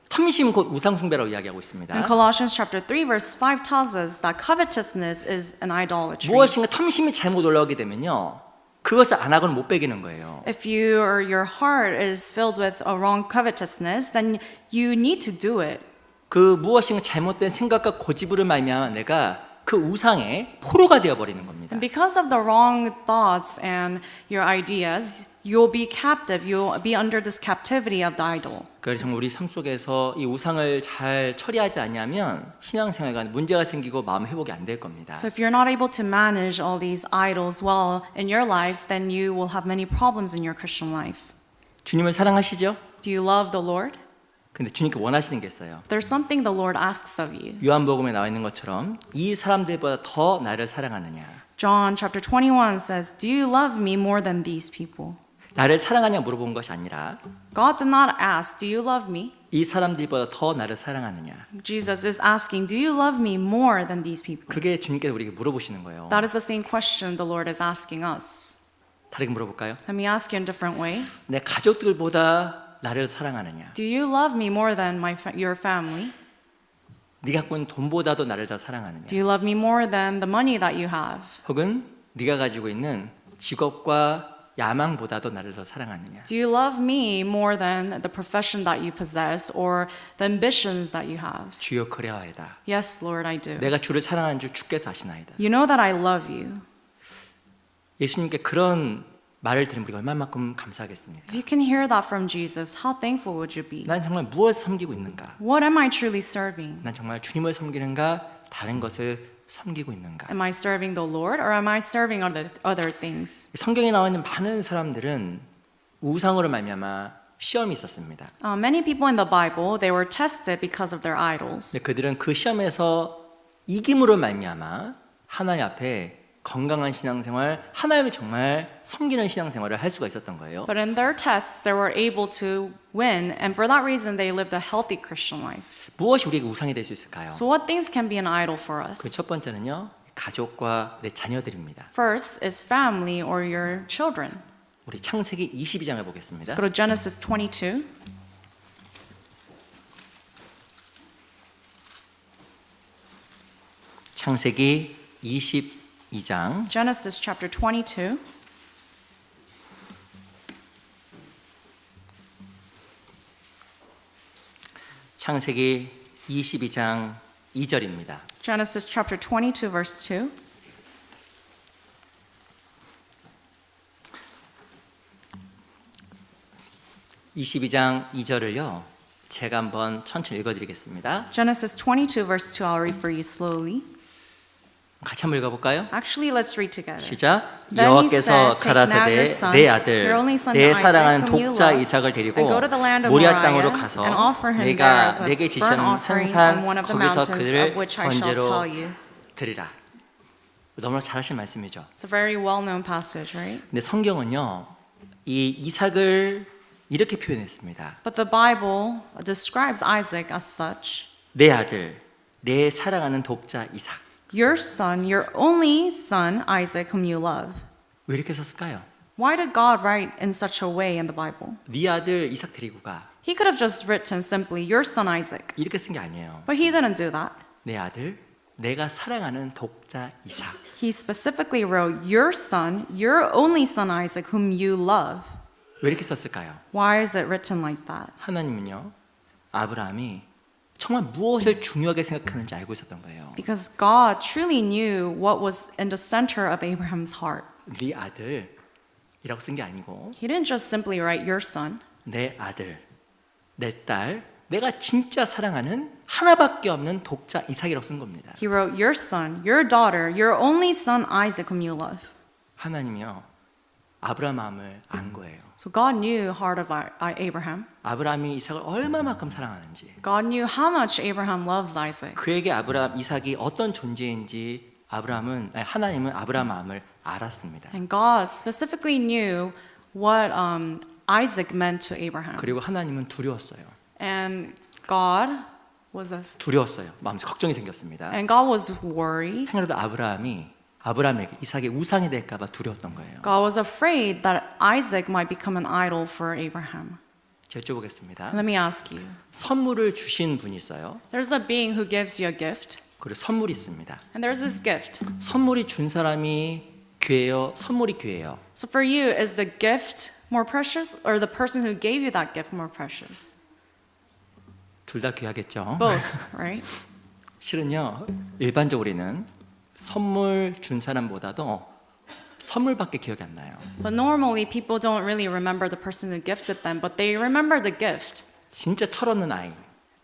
탐심 곧 우상 숭배라고 이야기하고 있습니다. And Colossians chapter 3 verse 5 tells us that covetousness is an idolatry. 무엇인가 탐심이 잘못 올라오게 되면요, 그것을 안 하고는 못 배기는 거예요. If your heart is filled with a wrong covetousness, then you need to do it. 그 무엇인가 잘못된 생각과 고집으로 말미암아 내가 그 우상의 포로가 되어 버리는 겁니다. And because of the wrong thoughts and your ideas, you'll be captive. You'll be under this captivity of the idol. 그래서 정말 우리 삶 속에서 이 우상을 잘 처리하지 않으면 신앙생활에 문제가 생기고 마음 회복이 안 될 겁니다. So if you're not able to manage all these idols well in your life, then you will have many problems in your Christian life. 주님을 사랑하시죠? Do you love the Lord? 근데 주님께 원하시는 게 있어요. There's something the Lord asks of you. 요한복음에 나와 있는 것처럼 이 사람들보다 더 나를 사랑하느냐. John chapter 21 says, "Do you love me more than these people?" 나를 사랑하냐 물어본 것이 아니라 God did not ask, "Do you love me?" 이 사람들보다 더 나를 사랑하느냐. Jesus is asking, "Do you love me more than these people?" 그게 주님께서 우리에게 물어보시는 거예요. That is the same question the Lord is asking us. 다르게 물어볼까요? Let me ask you in a different way. 내 가족들보다 나를 사랑하느냐. Do you love me more than your family? 네가 갖고 있는 돈보다도 나를 더 사랑하느냐. Do you love me more than the money that you have? 혹은 네가 가지고 있는 직업과 야망보다도 나를 더 사랑하느냐. Do you love me more than the profession that you possess or the ambitions that you have? 주여 그리하오이다. Yes, Lord, I do. 내가 주를 사랑하는 줄 주께서 아시나이다. You know that I love you. 예수님께 그런 말을 들으면 우리가 얼마만큼 감사하겠습니까? If you can hear that from Jesus, how thankful would you be? 난 정말 무엇을 섬기고 있는가? What am I truly serving? 난 정말 주님을 섬기는가? 다른 것을 섬기고 있는가? Am I serving the Lord or am I serving other things? 성경에 나와 있는 많은 사람들은 우상으로 말미암아 시험이 있었습니다. Many people in the Bible, they were tested because of their idols. 근데 그들은 그 시험에서 이김으로 말미암아 하나님 앞에 건강한 신앙생활, 하나님을 정말 섬기는 신앙생활을 할 수가 있었던 거예요. But in their tests, they were able to win, and for that reason, they lived a healthy Christian life. 무엇이 우리에게 우상이 될 수 있을까요? So what things can be an idol for 그 us? 첫 번째는요, 가족과 내 자녀들입니다. First is family or your children. 우리 창세기 22장을 Let's 보겠습니다. go to Genesis 22. 창세기 22장 Genesis chapter 22. 창세기 22장 2절입니다. Genesis chapter 22, verse 2. (22장 2절을요) 제가 한번 천천히 읽어드리겠습니다. Genesis 22, verse 2. I'll read for you slowly. 같이 한번 읽어볼까요? Actually, let's read together. 시작. Then he 여호와께서 said, "Take now 가라사대 your son, 내 아들 your only son 내 Isaac, 사랑하는 whom you 독자 love, 이삭을 데리고 and go to the land of 모리아 Moriah, 땅으로 가서 and offer him there 내가 as a 내게 burnt 지시하는 한 offering 산 on one of the 거기서 mountains 그들을 of which I shall tell 번제로 you." 드리라. 너무나 잘하신 말씀이죠. It's a very well-known passage, right? 근데 성경은요 이 이삭을 이렇게 표현했습니다. But the Bible describes Isaac as such. 내 아들, 내 사랑하는 독자 이삭. Your son, your only son, Isaac, whom you love. 왜 이렇게 썼을까요? Why did God write in such a way in the Bible? 네 아들 이삭 데리고 가. He could have just written simply, your son Isaac. 이렇게 쓴 게 아니에요. But he didn't do that. 내 아들, 내가 사랑하는 독자 이삭. He specifically wrote, your son, your only son Isaac, whom you love. 왜 이렇게 썼을까요? Why is it written like that? 하나님은요 아브라함이 정말 무엇을 중요하게 생각하는지 알고 있었던 거예요. Because God truly knew what was in the center of Abraham's heart. 네 아들이라고 쓴 게 아니고 He didn't just simply write your son. 내 아들, 내 딸, 내가 진짜 사랑하는 하나밖에 없는 독자 이삭이라고 쓴 겁니다. He wrote your son, your daughter, your only son Isaac, whom you love. 하나님이요 아브라함 마음을 안 거예요. So God knew the heart of Abraham. 아브라함이 이삭을 얼마만큼 사랑하는지, God knew how much Abraham loves Isaac. 그에게 아브라함 이삭이 어떤 존재인지 하나님은 아브라함 마음을 알았습니다. And God specifically knew what Isaac meant to Abraham. 그리고 하나님은 두려웠어요. And God was 두려웠어요. 마음속 걱정이 생겼습니다. and God was worried. 행여라도 아브라함에게 이삭의 우상이 될까봐 두려웠던 거예요. God was afraid that Isaac might become an idol for Abraham. 제가 여쭤보겠습니다. Let me ask you. 선물을 주신 분이 있어요. There's a being who gives you a gift, 그리고 선물이 있습니다. and there's this gift. 선물이 준 사람이 귀해요? 선물이 귀해요? So for you, is the gift more precious or the person who gave you that gift more precious? 둘 다 귀하겠죠. Both, right? 실은요, 일반적으로는 선물 준 사람보다도 선물밖에 기억이 안 나요. But normally people don't really remember the person who gifted them, but they remember the gift. 진짜 철없는 아이.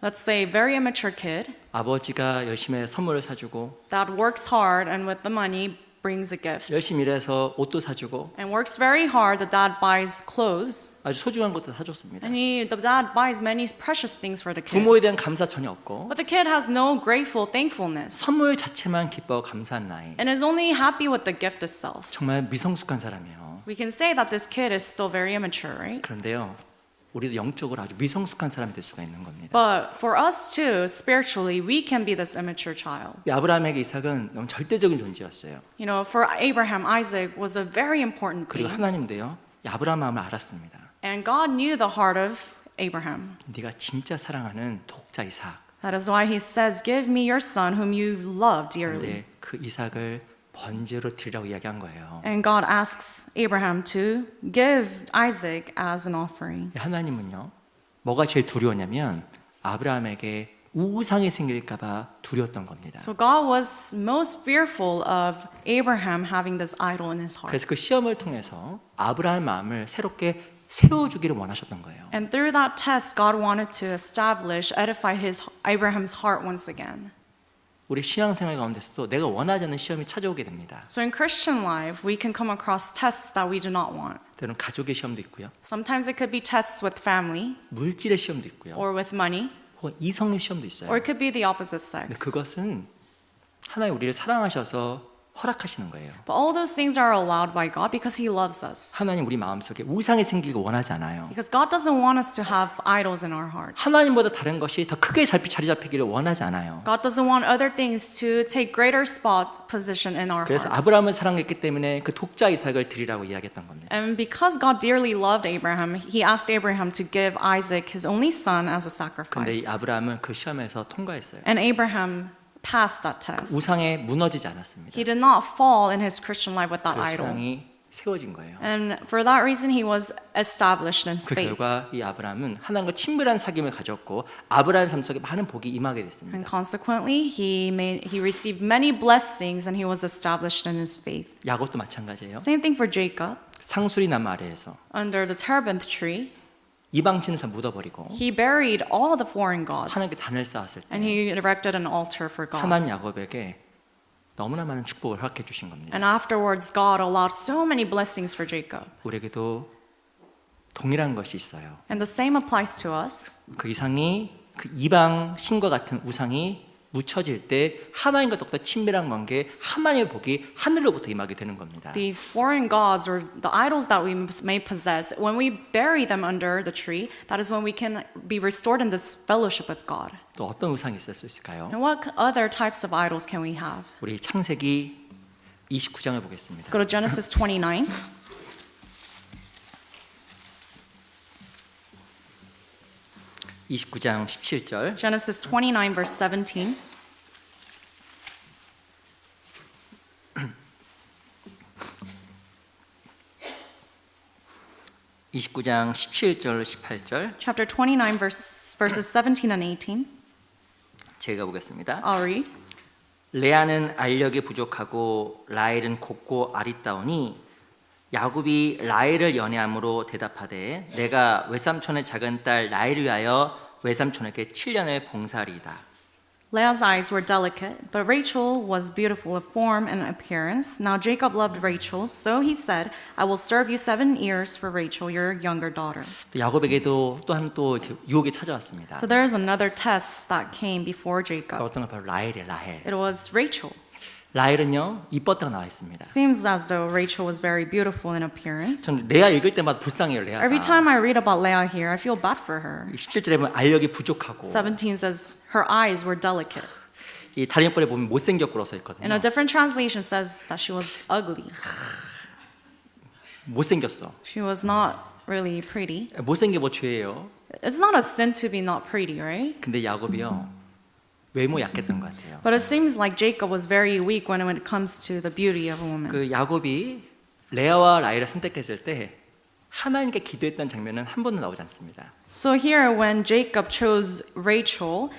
Let's say a very immature kid 아버지가 열심히 선물을 사주고 that works hard and with the money brings a gift. 열심히 일해서 옷도 사주고 And works very hard, the dad buys clothes. 아주 소중한 것도 사줬습니다. And the dad buys many precious things for the kid. 부모에 대한 감사 전혀 없고 But the kid has no grateful thankfulness 선물 자체만 기뻐 감사한 나이. and is only happy with the gift itself. 정말 미성숙한 사람이에요. We can say that this kid is still very immature, right? 그런데요, 우리도 영적으로 아주 미성숙한 사람이 될 수가 있는 겁니다. But for us too, spiritually, we can be this immature child. 이 아브라함에게 이삭은 너무 절대적인 존재였어요. You know, for Abraham, Isaac was a very important 그리고 thing. 하나님도요, 이 아브라함 마음을 알았습니다. And God knew the heart of Abraham. 네가 진짜 사랑하는 독자 이삭. That is why he says, "Give me your son whom you love dearly." 근데 그 이삭을 번제로 드리라고 이야기한 거예요. And God asks Abraham to give Isaac as an offering. 하나님은요, 뭐가 제일 두려웠냐면 아브라함에게 우상이 생길까봐 두려웠던 겁니다. So God was most fearful of Abraham having this idol in his heart. 그래서 그 시험을 통해서 아브라함의 마음을 새롭게 세워주기를 원하셨던 거예요. And through that test, God wanted to establish, edify Abraham's heart once again. 우리 신앙생활 가운데서도 내가 원하지 않는 시험이 찾아오게 됩니다. So in Christian life, we can come across tests that we do not want. 때로는 가족의 시험도 있고요. Sometimes it could be tests with family 물질의 시험도 있고요. or with money, 혹은 이성의 시험도 있어요. or it could be the opposite 근데 sex. 그것은 하나님 우리를 사랑하셔서 허락하시는 거예요. But all those things are allowed by God because He loves us. 하나님 우리 마음속에 우상이 생기기 원하지 않아요. Because God doesn't want us to have idols in our hearts. 하나님보다 다른 것이 더 크게 자리 잡히기를 원하지 않아요. God doesn't want other things to take greater spot position in our 그래서 hearts. 아브라함을 사랑했기 때문에 그 독자 이삭을 드리라고 이야기했던 겁니다. And because God dearly loved Abraham, He asked Abraham to give Isaac his only son as a 근데 이 sacrifice. 아브라함은 그 시험에서 통과했어요. And Abraham passed that test. 우상에 무너지지 않았습니다. He did not fall in his Christian life with that 그 idol. 신앙이 세워진 거예요. And for that reason, he was established in his 그 faith. 결과 이 아브라함은 하나님과 친밀한 사귐을 가졌고 아브라함의 삶 속에 많은 복이 임하게 And 됐습니다. consequently, he received many blessings and he was established in his faith. 야곱도 마찬가지예요. Same thing for Jacob. 상수리 나무 아래에서 Under the terebinth tree, 이방신을 다 묻어버리고 he buried all the foreign 하나님께 gods 단을 쌓았을 때 and he erected an altar for God. 하나님 야곱에게 너무나 많은 축복을 허락해 주신 겁니다. And afterwards, God allowed so many blessings for Jacob. 우리에게도 동일한 것이 있어요. And the same applies to us. 그 이상이 그 이방 신과 같은 우상이 묻혀질 때 하나님과 더욱더 친밀한 관계, 하나님의 복이 하늘로부터 임하게 되는 겁니다. These foreign gods or the idols that we may possess, when we bury them under the tree, that is when we can be restored in this fellowship with God. 또 어떤 우상이 있을 수 있을까요? And what other types of idols can we have? 우리 창세기 29장을 Let's 보겠습니다. go to Genesis 29. 29장 17절. Genesis 29, verse 17. (29장 17절 18절) Chapter 29, verses 17 and 18. 제가 보겠습니다. I'll read. 레아는 알력이 부족하고 라헬은 곱고 아리따우니 야곱이 라헬을 연애함으로 대답하되 내가 외삼촌의 작은 딸 라헬을 위하여 외삼촌에게 7년을 봉사하리이다. Leah's eyes were delicate, but Rachel was beautiful of form and appearance. Now Jacob loved Rachel, so he said, I will serve you 7 years for Rachel, your younger daughter. 또 야곱에게도 또 이렇게 유혹이 찾아왔습니다. So there is another test that came before Jacob. 어떤 건 바로 라헬이에요. 라헬. It was Rachel. 라헬은요 이뻤다고 나와 있습니다. Seems as though Rachel was very beautiful in appearance. 전 레아 읽을 때마다 불쌍해요. 레아가. Every time I read about Leah here, I feel bad for her. 17절에 보면 알력이 부족하고 17 says her eyes were delicate. 이 다른 번에 보면 못생겼고로 써 And 있거든요. a different translation says that she was ugly. 못생겼어. She was not really pretty. 못생겨 뭐 죄예요. It's not a sin to be not pretty, right? 근데 야곱이요 외모 약했던 것 같아요. But it seems like Jacob was very weak when it comes to the beauty of a woman. 그 야곱이 레아와 라헬을 선택했을 때 하나님께 기도했던 장면은 한 번도 나오지 않습니다. So here, when Jacob chose Rachel,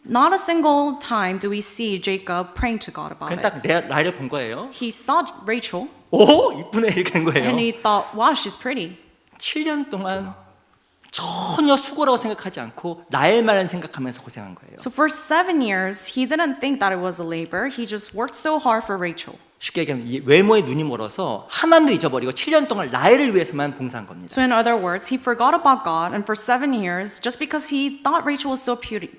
not a single time do we see Jacob praying to God about 그냥 it. 딱 라헬을 본 거예요. He saw Rachel 오, 이쁘네 이렇게 된 거예요. and he thought, wow, she's pretty. 7년 동안 전혀 수고라고 생각하지 않고 라헬만 생각하면서 고생한 거예요. So for 7 years, he didn't think that it was a labor. He just worked so hard for Rachel. 쉽게 얘기하면 이 외모에 눈이 멀어서 하나님도 잊어버리고 7년 동안 라헬을 위해서만 봉사한 겁니다. So in other words, he forgot about God, and for 7 years, just because he thought Rachel was so pretty,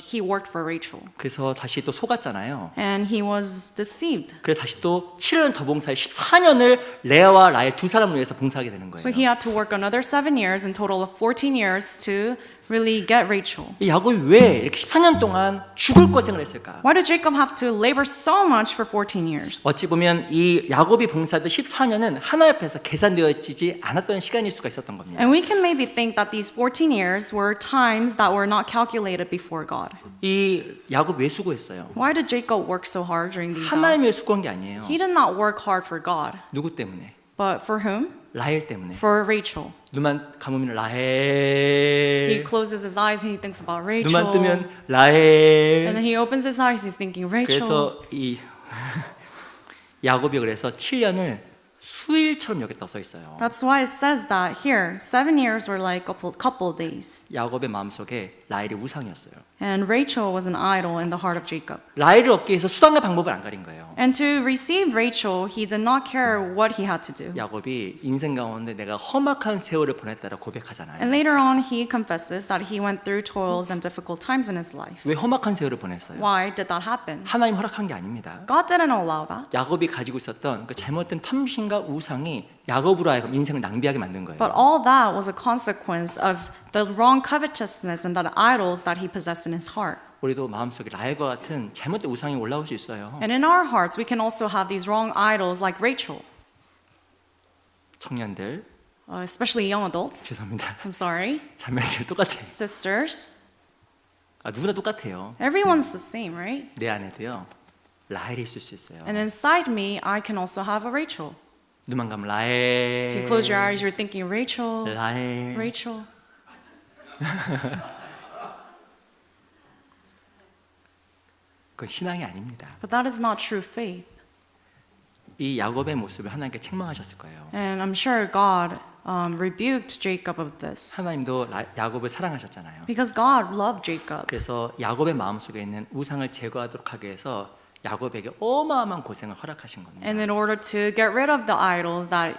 he worked for Rachel. 그래서 다시 또 속았잖아요. And he was deceived. 그래서 다시 또 7년 더 봉사해 14년을 레아와 라헬 두 사람을 위해서 봉사하게 되는 So 거예요. he had to work another 7 years, in total of 14 years, to really get Rachel. 이 야곱이 왜 이렇게 14년 동안 죽을 고생을 했을까? Why did Jacob have to labor so much for 14 years? 어찌 보면 이 야곱이 봉사했던 14년은 하나님 앞에서 계산되어지지 않았던 시간일 수가 있었던 겁니다. And we can maybe think that these 14 years were times that were not calculated before God. 이 야곱 왜 수고했어요? Why did Jacob work so hard during these 하나님 위해 수고한 게 아니에요. He did not work hard for God, 누구 때문에? but for whom? 라헬 때문에. For Rachel. 눈만 감으면 He 라헬. closes his eyes and he thinks about Rachel. 눈만 뜨면 And 라헬. then he opens his eyes, he's thinking Rachel. 그래서 이 야곱이 그래서 7년을 수일처럼 여겼다 써 있어요. That's why it says that here, 7 years were like a couple days. 야곱의 마음속에 라헬이 우상이었어요. And Rachel was an idol in the heart of Jacob. 라헬을 얻기 위해서 수단과 방법을 안 가린 거예요. And to receive Rachel, he did not care what he had to do. 야곱이 인생 가운데 내가 험악한 세월을 보냈다고 고백하잖아요. And later on, he confesses that he went through toils and difficult times in his life. 왜 험악한 세월을 보냈어요? Why did that happen? 하나님 허락한 게 아닙니다. God didn't allow that. 야곱이 가지고 있었던 그 잘못된 탐심과 우상이 야곱으로 하여금 인생을 낭비하게 만든 거예요. But all that was a consequence of the wrong covetousness and the idols that he possessed in his heart. 우리도 마음속에 라헬과 같은 잘못된 우상이 올라올 수 있어요. And in our hearts, we can also have these wrong idols like Rachel, 청년들 especially young adults. 죄송합니다. I'm sorry. 자매들 똑같아요. Sisters. 누구나 똑같아요. Everyone's the same, right? 내 안에도요 라헬이 있을 수 있어요. And inside me, I can also have a Rachel. 눈만 감으면 If you close your 라헬, eyes, you're thinking Rachel, 라헬. Rachel. 그건 신앙이 아닙니다. But that is not true faith. 이 야곱의 모습을 하나님께 책망하셨을 거예요. And I'm sure God rebuked Jacob of this. 하나님도 야곱을 사랑하셨잖아요. Because God loved Jacob. 그래서 야곱의 마음속에 있는 우상을 제거하도록 하기 위해서 야곱에게 어마어마한 고생을 허락하신 겁니다. And in order to get rid of the idols that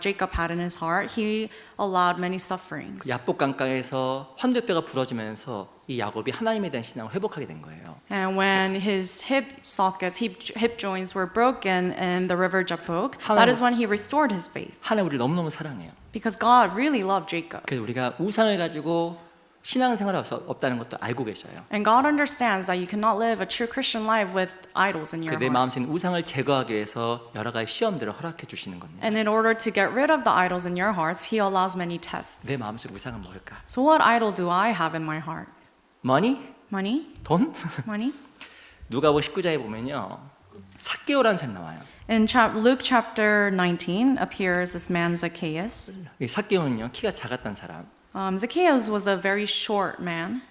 Jacob had in his heart, he allowed many sufferings. 야복 강가에서 환도뼈가 부러지면서 이 야곱이 하나님에 대한 신앙을 회복하게 된 거예요. And when his hip sockets, hip joints were broken in the river Jabbok, 하나님- that is when he restored his faith. 하나님 우리를 너무너무 사랑해요. Because God really loved Jacob. 그래서 우리가 우상을 가지고 신앙생활할 수 없다는 것도 알고 계셔요. And God understands that you cannot live a true Christian life with idols in your 내 heart. 마음속에 있는 우상을 제거하기 위해서 여러 가지 시험들을 허락해 주시는 겁니다. And in order to get rid of the idols in your hearts, He allows many tests. 내 마음속 우상은 뭘까? So what idol do I have in my heart? 머니? Money? 돈? Money? 누가복음 19장에 보면요. 삭개오라는 사람이 나와요. In Luke chapter 19 appears this man Zacchaeus. 이 삭개오는요. 키가 작았던 사람. Zacchaeus was a very short man,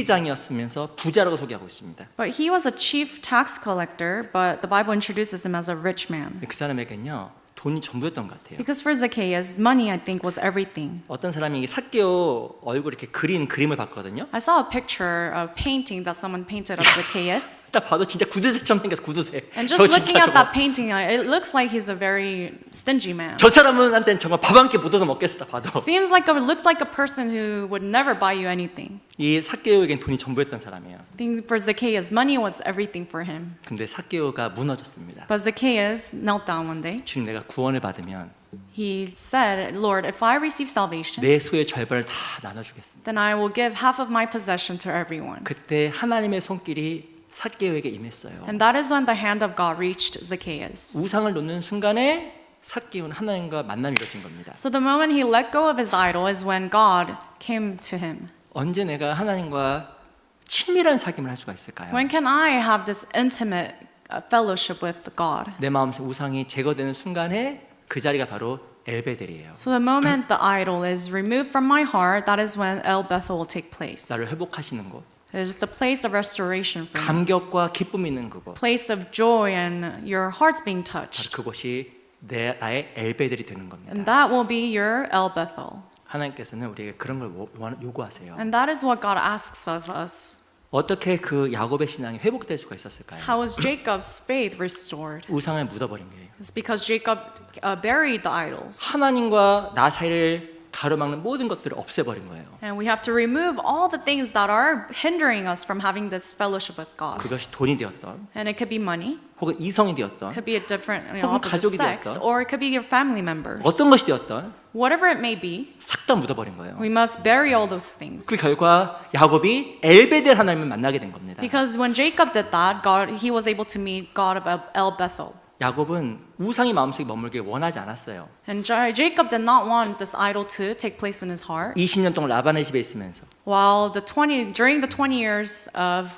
세리장이었으면서 부자라고 소개하고 있습니다. but he was a chief tax collector, but the Bible introduces him as a rich man. 그 사람에게는요. 돈이 전부였던 것 같아요. Because for Zacchaeus, money, I think, was everything. 어떤 사람이 삭개오 얼굴 이렇게 그린 그림을 봤거든요. I saw a picture, a painting that someone painted of Zacchaeus. 딱 봐도 진짜 구두색처럼 생겼어. 구두색. And 저 just looking 진짜 at 저거. that painting, it looks like he's a very stingy man. 저 사람한테는 정말 밥 한 끼 못 얻어 먹겠어. 봐도. Seems like looked like a person who would never buy you anything. 이 삭개오에겐 돈이 전부였던 사람이에요. I think for Zacchaeus, money was everything for him. 근데 삭개오가 무너졌습니다. But Zacchaeus knelt down one day. 주님 내가 구원을 받으면 He said, Lord, if I receive salvation, 내 소유의 절반을 다 나눠주겠습니다. then I will give half of my possession to everyone. 그때 하나님의 손길이 삭개오에게 임했어요. And that is when the hand of God reached Zacchaeus. 우상을 놓는 순간에 삭개오는 하나님과 만남이 이루어진 겁니다. So the moment he let go of his idol is when God came to him. 언제 내가 하나님과 친밀한 사귐을 할 수가 있을까요? When can I have this intimate fellowship with God? 내 마음속 우상이 제거되는 순간에 그 자리가 바로 엘베델이에요. So the moment the idol is removed from my heart, that is when El Bethel will take place. 나를 회복하시는 곳, It is the place of restoration for me. 감격과 기쁨 있는 그곳, Place of joy and your hearts being 바로 touched. 그곳이 나의 엘베델이 되는 And 겁니다. that will be your El Bethel. 하나님께서는 우리에게 그런 걸 요구하세요. And that is what God asks of us. 어떻게 그 야곱의 신앙이 회복될 수가 있었을까요? How was Jacob's faith restored? 우상을 묻어버린 거예요. It's because Jacob buried the idols. 하나님과 나 사이를 가로막는 모든 것들을 없애버린 거예요. And we have to remove all the things that are hindering us from having this fellowship with God. 그것이 돈이 되었던, And it could be money, 혹은 이성이 되었던, could be a different, 혹은 opposite 가족이 sex, 되었던, or it could be your family members. 어떤 것이 되었던 Whatever it may be, 싹 다 묻어버린 거예요. we must bury all those things. 그 결과 야곱이 엘베델 하나님을 만나게 된 겁니다. Because when Jacob did that, he was able to meet God of El Bethel. 야곱은 우상이 마음속에 머물게 원하지 않았어요. And Jacob did not want this idol to take place in his heart. 20년 동안 라반의 집에 있으면서 While during the 20 years of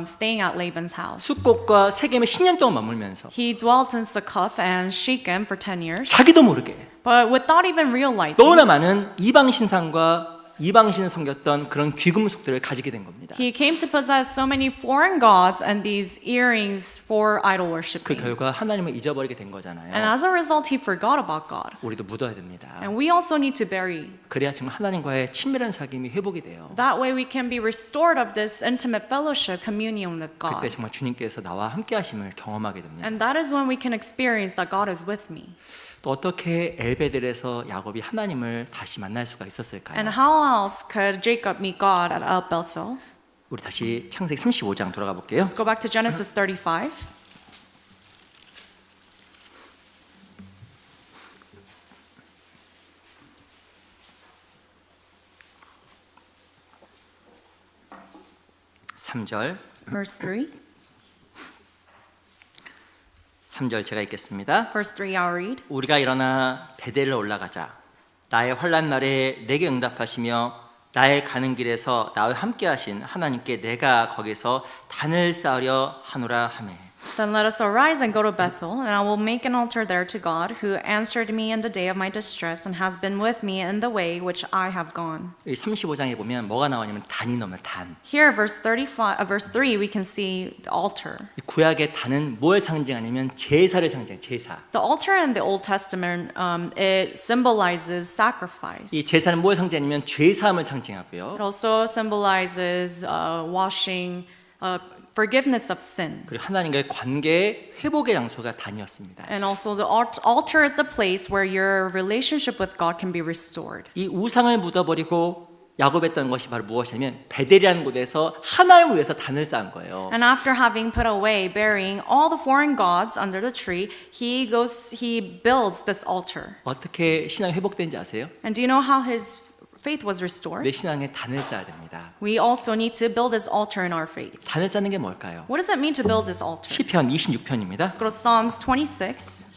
staying at Laban's house, 숫곡과 세겜에 10년 동안 머물면서 he dwelt in Succoth and Shechem for 10 years. 자기도 모르게 But without even realizing, 너무나 많은 이방 신상과 이방신을 섬겼던 그런 귀금속들을 가지게 된 겁니다. he came to possess so many foreign gods and these earrings for idol 그 worshiping. 결과 하나님을 잊어버리게 된 And 거잖아요. as a result, he forgot about God. 우리도 묻어야 됩니다. And we also need to bury. 그래야 정말 하나님과의 친밀한 사귐이 회복이 돼요. That way we can be restored of this intimate fellowship, communion with 그때 God. 정말 주님께서 나와 함께 하심을 경험하게 됩니다. And that is when we can experience that God is with me. 또 어떻게 엘베델에서 야곱이 하나님을 다시 만날 수가 있었을까요? And how else could Jacob meet God at El Bethel? 우리 다시 창세기 35장 돌아가 볼게요. Let's go back to Genesis 35. 삼절 Verse 3. 3절 제가 읽겠습니다. Verse 3 I'll read. 우리가 일어나 베델로 올라가자. 나의 환난 날에 내게 응답하시며 나의 가는 길에서 나와 함께 하신 하나님께 내가 거기서 단을 쌓으려 하노라 하매. Then let us arise and go to Bethel, and I will make an altar there to God, who answered me in the day of my distress and has been with me in the way which I have gone. 이 35장에 보면 뭐가 나오냐면 단이 나옵니다. 단. Here, verse 3, we can see the altar. 이 구약의 단은 뭘 상징하냐면 제사를 상징해요. 제사. The altar in the Old Testament, it symbolizes sacrifice. 이 제사는 뭘 상징하냐면 죄사함을 상징하고요. It also symbolizes washing, forgiveness of sin. 그리고 하나님과의 관계의 회복의 장소가 단이었습니다. And also the altar is a place where your relationship with God can be restored. 이 우상을 묻어버리고 야곱했던 것이 바로 무엇이냐면 베델이라는 곳에서 하나님을 위해서 단을 쌓은 거예요. And after having put away, burying all the foreign gods under the tree, he builds this altar. 어떻게 신앙이 회복된지 아세요? And do you know how his faith was 내 restored? 신앙에 단을 쌓아야 됩니다. We also need to build this altar in our faith. 단을 쌓는 게 뭘까요? What does it mean to build this altar? 시편 26편입니다. Let's go to Psalms 26.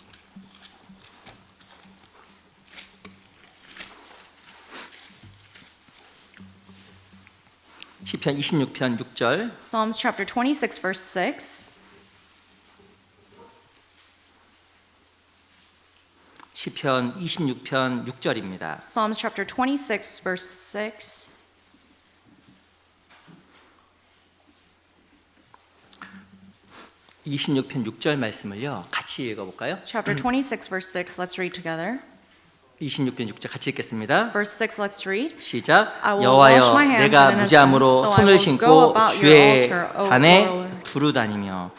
시편 26편 6절. Psalms chapter 26, verse 6. 시편 26편 6절입니다. Psalms chapter 26, verse 6. (26편 6절) 말씀을요 같이 읽어볼까요? Chapter 26, verse 6. Let's read together. 26편 6절 같이 읽겠습니다. Verse 6, let's read. 시작. I will wash 여호와여 my hands 내가 in 무죄함으로 innocence, so I 손을 will 신고 go about your 주의 altar, O 단에 Lord. 두루 다니며.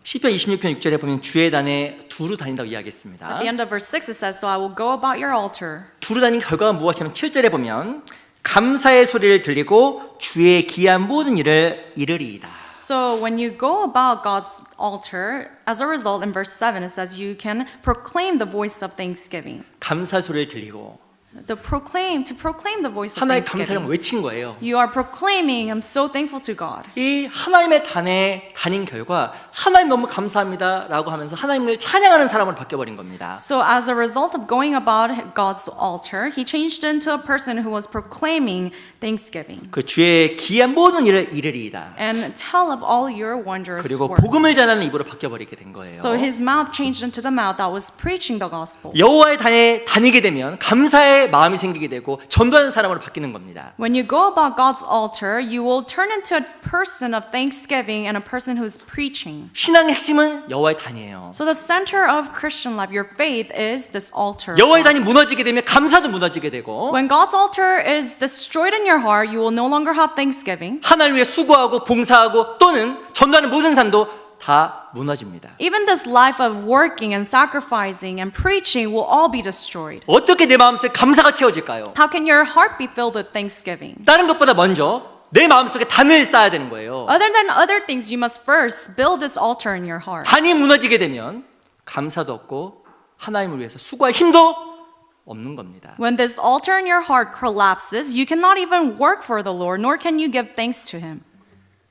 시편 26편 6절에 보면 주의 단에 두루 다닌다고 이야기했습니다. At the end of verse 6, it says, So I will go about your altar. 두루 다닌 결과가 무엇이냐면 7절에 보면 감사의 소리를 들리고 주의 기한 모든 일을 이르리이다. So when you go about God's altar, as a result, in verse 7, it says you can proclaim the voice of thanksgiving. 감사 소리를 들리고 to proclaim the voice of 하나의 감사를 thanksgiving. 외친 거예요. You are proclaiming, I'm so thankful to God. 이 하나님의 단에 다닌 결과 하나님 너무 감사합니다라고 하면서 하나님을 찬양하는 사람으로 바뀌어버린 겁니다. So as a result of going about God's altar, he changed into a person who was proclaiming thanksgiving. 그 주의 기이한 모든 일을 이르리이다. And tell of all your wondrous 그리고 works. 복음을 전하는 입으로 바뀌어버리게 된 So 거예요. his mouth changed into the mouth that was preaching the gospel. 여호와의 단에 다니게 되면 감사의 마음이 생기게 되고 전도하는 사람으로 바뀌는 겁니다. When you go about God's altar, you will turn into a person of thanksgiving and a person who's preaching. 신앙의 핵심은 여호와의 단이에요. So the center of Christian life, your faith, is this altar. 여호와의 단이 무너지게 되면 감사도 무너지게 되고 When God's altar is destroyed in your heart, you will no longer have thanksgiving. 하나님을 위해 수고하고 봉사하고 또는 전도하는 모든 삶도 다 무너집니다. Even this life of working and sacrificing and preaching will all be destroyed. 어떻게 내 마음속에 감사가 채워질까요? How can your heart be filled with thanksgiving? 다른 것보다 먼저 내 마음속에 단을 쌓아야 되는 거예요. Other than other things, you must first build this altar in your heart. 단이 무너지게 되면 감사도 없고 하나님을 위해서 수고할 힘도 없는 겁니다. When this altar in your heart collapses, you cannot even work for the Lord, nor can you give thanks to Him.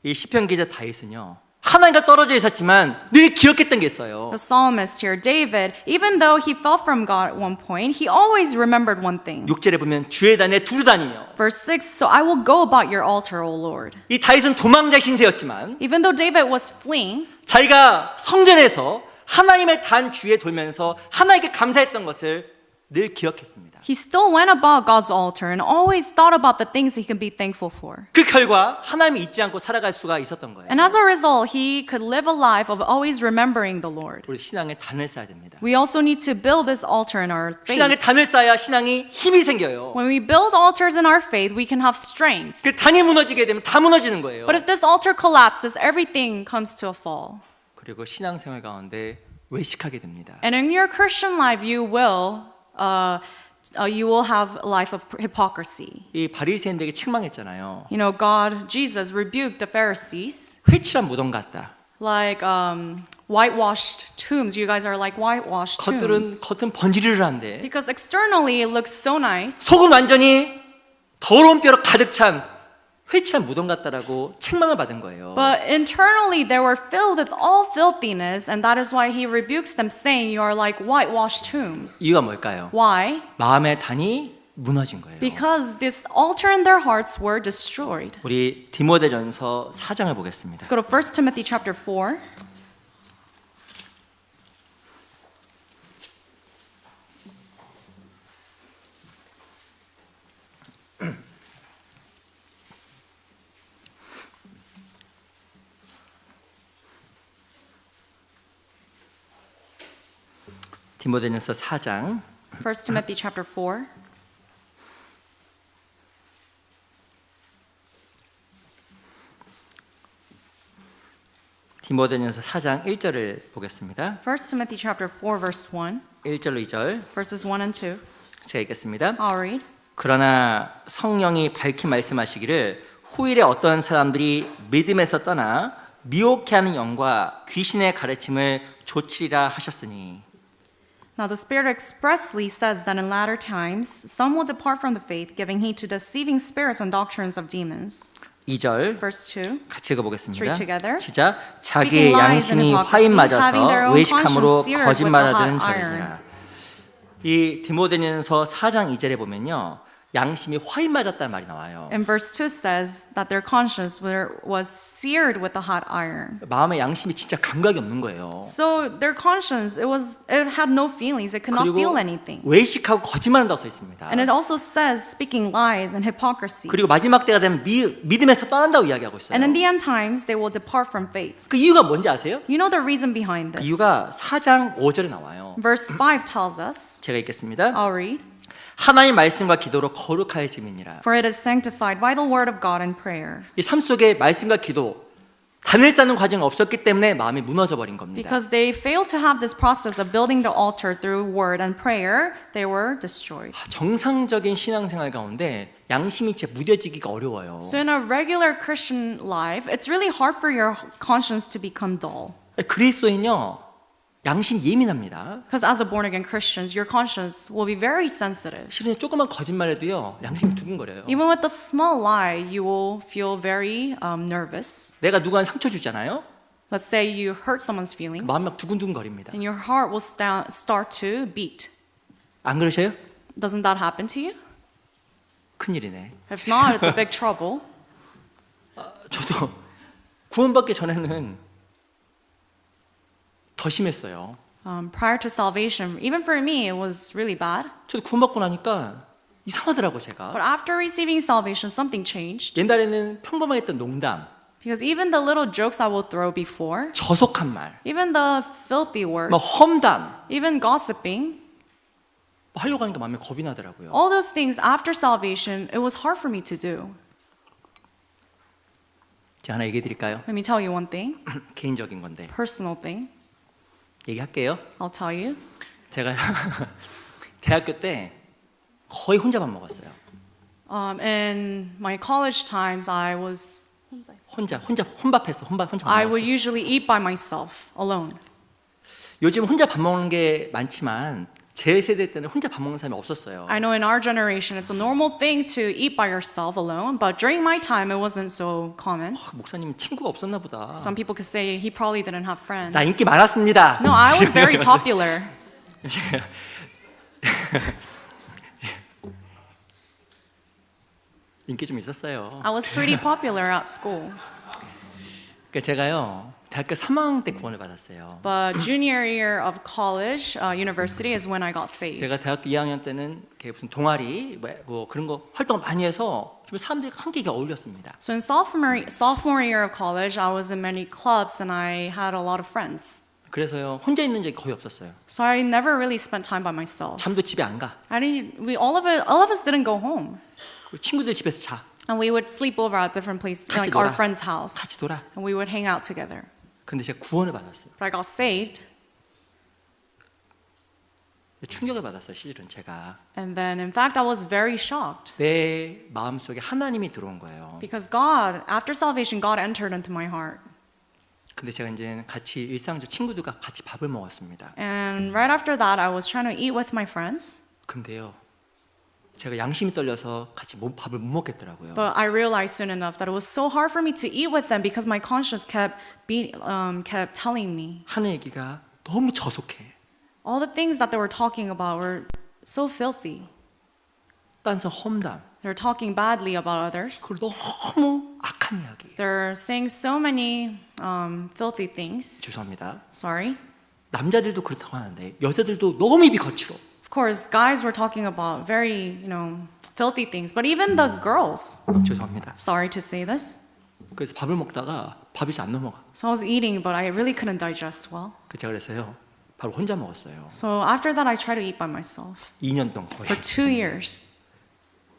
이 시편 기자 다윗은요. 하나님과 떨어져 있었지만 늘 기억했던 게 있어요. The psalmist here, David, even though he fell from God at one point, he always remembered one thing. 6절에 보면 주의 단에 두루 다니며 Verse 6, so I will go about your altar, O Lord. 이 다윗은 도망자 신세였지만 Even though David was fleeing, 자기가 성전에서 하나님의 단 주위에 돌면서 하나님께 감사했던 것을 늘 기억했습니다. he still went about God's altar and always thought about the things he could be thankful for. 그 결과 하나님이 잊지 않고 살아갈 수가 있었던 거예요. And as a result, he could live a life of always remembering the Lord. 우리 신앙에 단을 쌓아야 됩니다. We also need to build this altar in our 신앙에 faith. 단을 쌓아야 신앙이 힘이 생겨요. When we build altars in our faith, we can have strength. 그 단이 무너지게 되면 다 무너지는 거예요. But if this altar collapses, everything comes to a fall. 그리고 신앙생활 가운데 외식하게 됩니다. And in your Christian life, you will have a life of hypocrisy. 이 바리새인들에게 책망했잖아요. You know, Jesus rebuked the Pharisees 회칠한 무덤 같다. like whitewashed tombs. You guys are like whitewashed tombs. 겉은 번지르르한데 Because externally it looks so nice, 속은 완전히 더러운 뼈로 가득 찬 회칠한 무덤 같다라고 책망을 받은 거예요. but internally they were filled with all filthiness, and that is why he rebukes them, saying, "You are like whitewashed tombs." 이유가 뭘까요? Why? 마음의 단이 무너진 거예요. Because this altar in their hearts were destroyed. 우리 디모데전서 4장을 보겠습니다. Let's go to 1 Timothy chapter 4. 디모데전서 4장 1 Timothy chapter 4. 디모데전서 4장 1절을 보겠습니다. 1 Timothy chapter 4 verse 1, 1절로 2절 verses 1 and 2. 제가 읽겠습니다. I'll read. 그러나 성령이 밝히 말씀하시기를 후일에 어떤 사람들이 믿음에서 떠나 미혹해하는 영과 귀신의 가르침을 조치리라 하셨으니 Now the Spirit expressly says that in latter times some will depart from the faith, giving heed to deceiving spirits and doctrines of demons. 2절 Verse 2. 같이 읽어보겠습니다. Let's read together. 시작. Speaking 자기의 lies and 양심이 hypocrisy, 화인 having their 맞아서 own 외식함으로 conscience seared with the 거짓말하는 hot iron. 자들이라. 이 디모데전서 4장 2절에 보면요. 양심이 화인 맞았다는 말이 나와요. And verse 2 says that their conscience was seared with the hot iron. 마음의 양심이 진짜 감각이 없는 거예요. So their conscience, it had no feelings. It could not 그리고 feel anything. 외식하고 거짓말한다고 써 있습니다. And it also says speaking lies and hypocrisy. 그리고 마지막 때가 되면 믿음에서 떠난다고 이야기하고 있어요. And in the end times, they will depart from faith. 그 이유가 뭔지 아세요? You know the reason behind 그 this. 이유가 4장 5절에 나와요. Verse 5 tells us, 제가 읽겠습니다. I'll read, 하나님 말씀과 기도로 거룩하여짐이니라. for it is sanctified by the word of God and prayer. 이 삶 속에 말씀과 기도 단을 쌓는 과정이 없었기 때문에 마음이 무너져 버린 겁니다. Because they failed to have this process of building the altar through word and prayer, they were destroyed. 정상적인 신앙생활 가운데 양심이 진짜 무뎌지기가 어려워요. So in a regular Christian life, it's really hard for your conscience to become dull. 그리스도인요 양심 예민합니다. Because as a born again Christians, your conscience will be very sensitive. 실은 조그만 거짓말에도요 양심이 두근거려요. Even with a small lie, you will feel very nervous. 내가 누구한테 상처 주잖아요. Let's say you hurt someone's feelings, 마음이 막 두근두근거립니다. and your heart will start to beat. 안 그러셔요? Doesn't that happen to you? 큰일이네. If not, it's a big trouble. 저도 구원받기 전에는 더 심했어요. Prior to salvation, even for me, it was really bad. 저도 구원받고 나니까 이상하더라고 제가. But after receiving salvation, something changed. 옛날에는 평범했던 농담, Because even the little jokes I would throw before, 저속한 말, even the filthy 막 words, 험담 even gossiping, 뭐 하려고 하니까 마음에 겁이 나더라고요. all those things after salvation, it was hard for me to do. 제가 하나 얘기해 드릴까요? Let me tell you one thing, 개인적인 건데 personal thing. 얘기할게요. I'll tell you. 제가 대학교 때 거의 혼자 밥 먹었어요. In my college times, I 혼자 혼밥했어. 혼자 밥 would 먹었어. usually eat by myself, alone. 요즘 혼자 밥 먹는 게 많지만 제 세대 때는 혼자 밥 먹는 사람이 없었어요. I know in our generation, it's a normal thing to eat by yourself alone, but during my time, it wasn't so common. 목사님 친구가 없었나 보다. Some people could say he probably didn't have friends. 나 인기 많았습니다. No, I was very popular. 인기 좀 있었어요. I was pretty popular at school. 그러니까 제가요 대학교 3학년 때 구원을 받았어요. But junior year of college, university is when I got saved. 제가 대학교 2학년 때는 이렇게 무슨 동아리 뭐 그런 거 활동을 많이 해서 좀 사람들이 함께 어울렸습니다. So in sophomore year of college, I was in many clubs and I had a lot of friends. 그래서요 혼자 있는 적이 거의 없었어요. So I never really spent time by myself. 잠도 집에 안 가. All of us didn't go home. 그리고 친구들 집에서 자. And we would sleep over at different places, 같이 like our 놀아. friend's house. 같이 놀아. And we would hang out together. 근데 제가 구원을 받았어요. But I got saved. 충격을 받았어요. 실은 제가 And then, in fact, I was very shocked. 내 마음속에 하나님이 들어온 거예요. Because God, after salvation, God entered into my heart. 근데 제가 이제 같이 일상적 친구들과 같이 밥을 먹었습니다. And right after that, I was trying to eat with my friends. 근데요 제가 양심이 떨려서 같이 밥을 못 먹겠더라고요. But I realized soon enough that it was so hard for me to eat with them because my conscience kept telling me 하는 얘기가 너무 저속해. all the things that they were talking about were so filthy. 딴서 험담. They're talking badly about others. 그걸 너무 악한 이야기. They're saying so many filthy things. 죄송합니다. Sorry. 남자들도 그렇다고 하는데 여자들도 너무 입이 거칠어. Of course, guys were talking about very, filthy things, but even the girls. 죄송합니다. Sorry to say this. 그래서 밥을 먹다가 밥이 잘 안 넘어가. So I was eating, but I really couldn't digest well. 제가 그래서요 밥을 혼자 먹었어요. So after that, I tried to eat by myself 2년 동안 거의. for 2 years.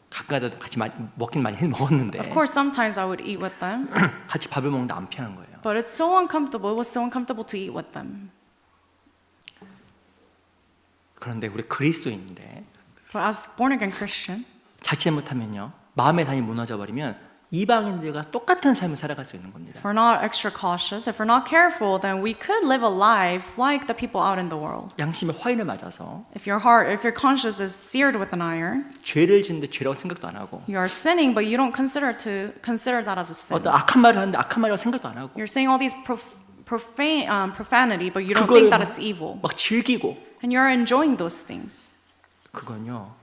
가끔가다 같이 먹긴 많이 먹었는데 Of course, sometimes I would eat with them, 같이 밥을 먹는데 안 피하는 거예요. but it's so uncomfortable. It was so uncomfortable to eat with them. 그런데 우리 그리스도인인데 But as born again Christian, 자칫 못하면요 마음의 단이 무너져 버리면 이방인들과 똑같은 삶을 살아갈 수 있는 겁니다. if we're not extra cautious, if we're not careful, then we could live a life like the people out in the world. 양심의 화인을 맞아서 If your conscience is seared with an iron, 죄를 짓는데 죄라고 생각도 안 하고 you are sinning, but you don't consider that as a sin. 어떤 악한 말을 하는데 악한 말이라고 생각도 안 하고 You're saying all these profanity, but you don't 그거를 think that it's evil, 막 즐기고 and you're enjoying those things. 그건요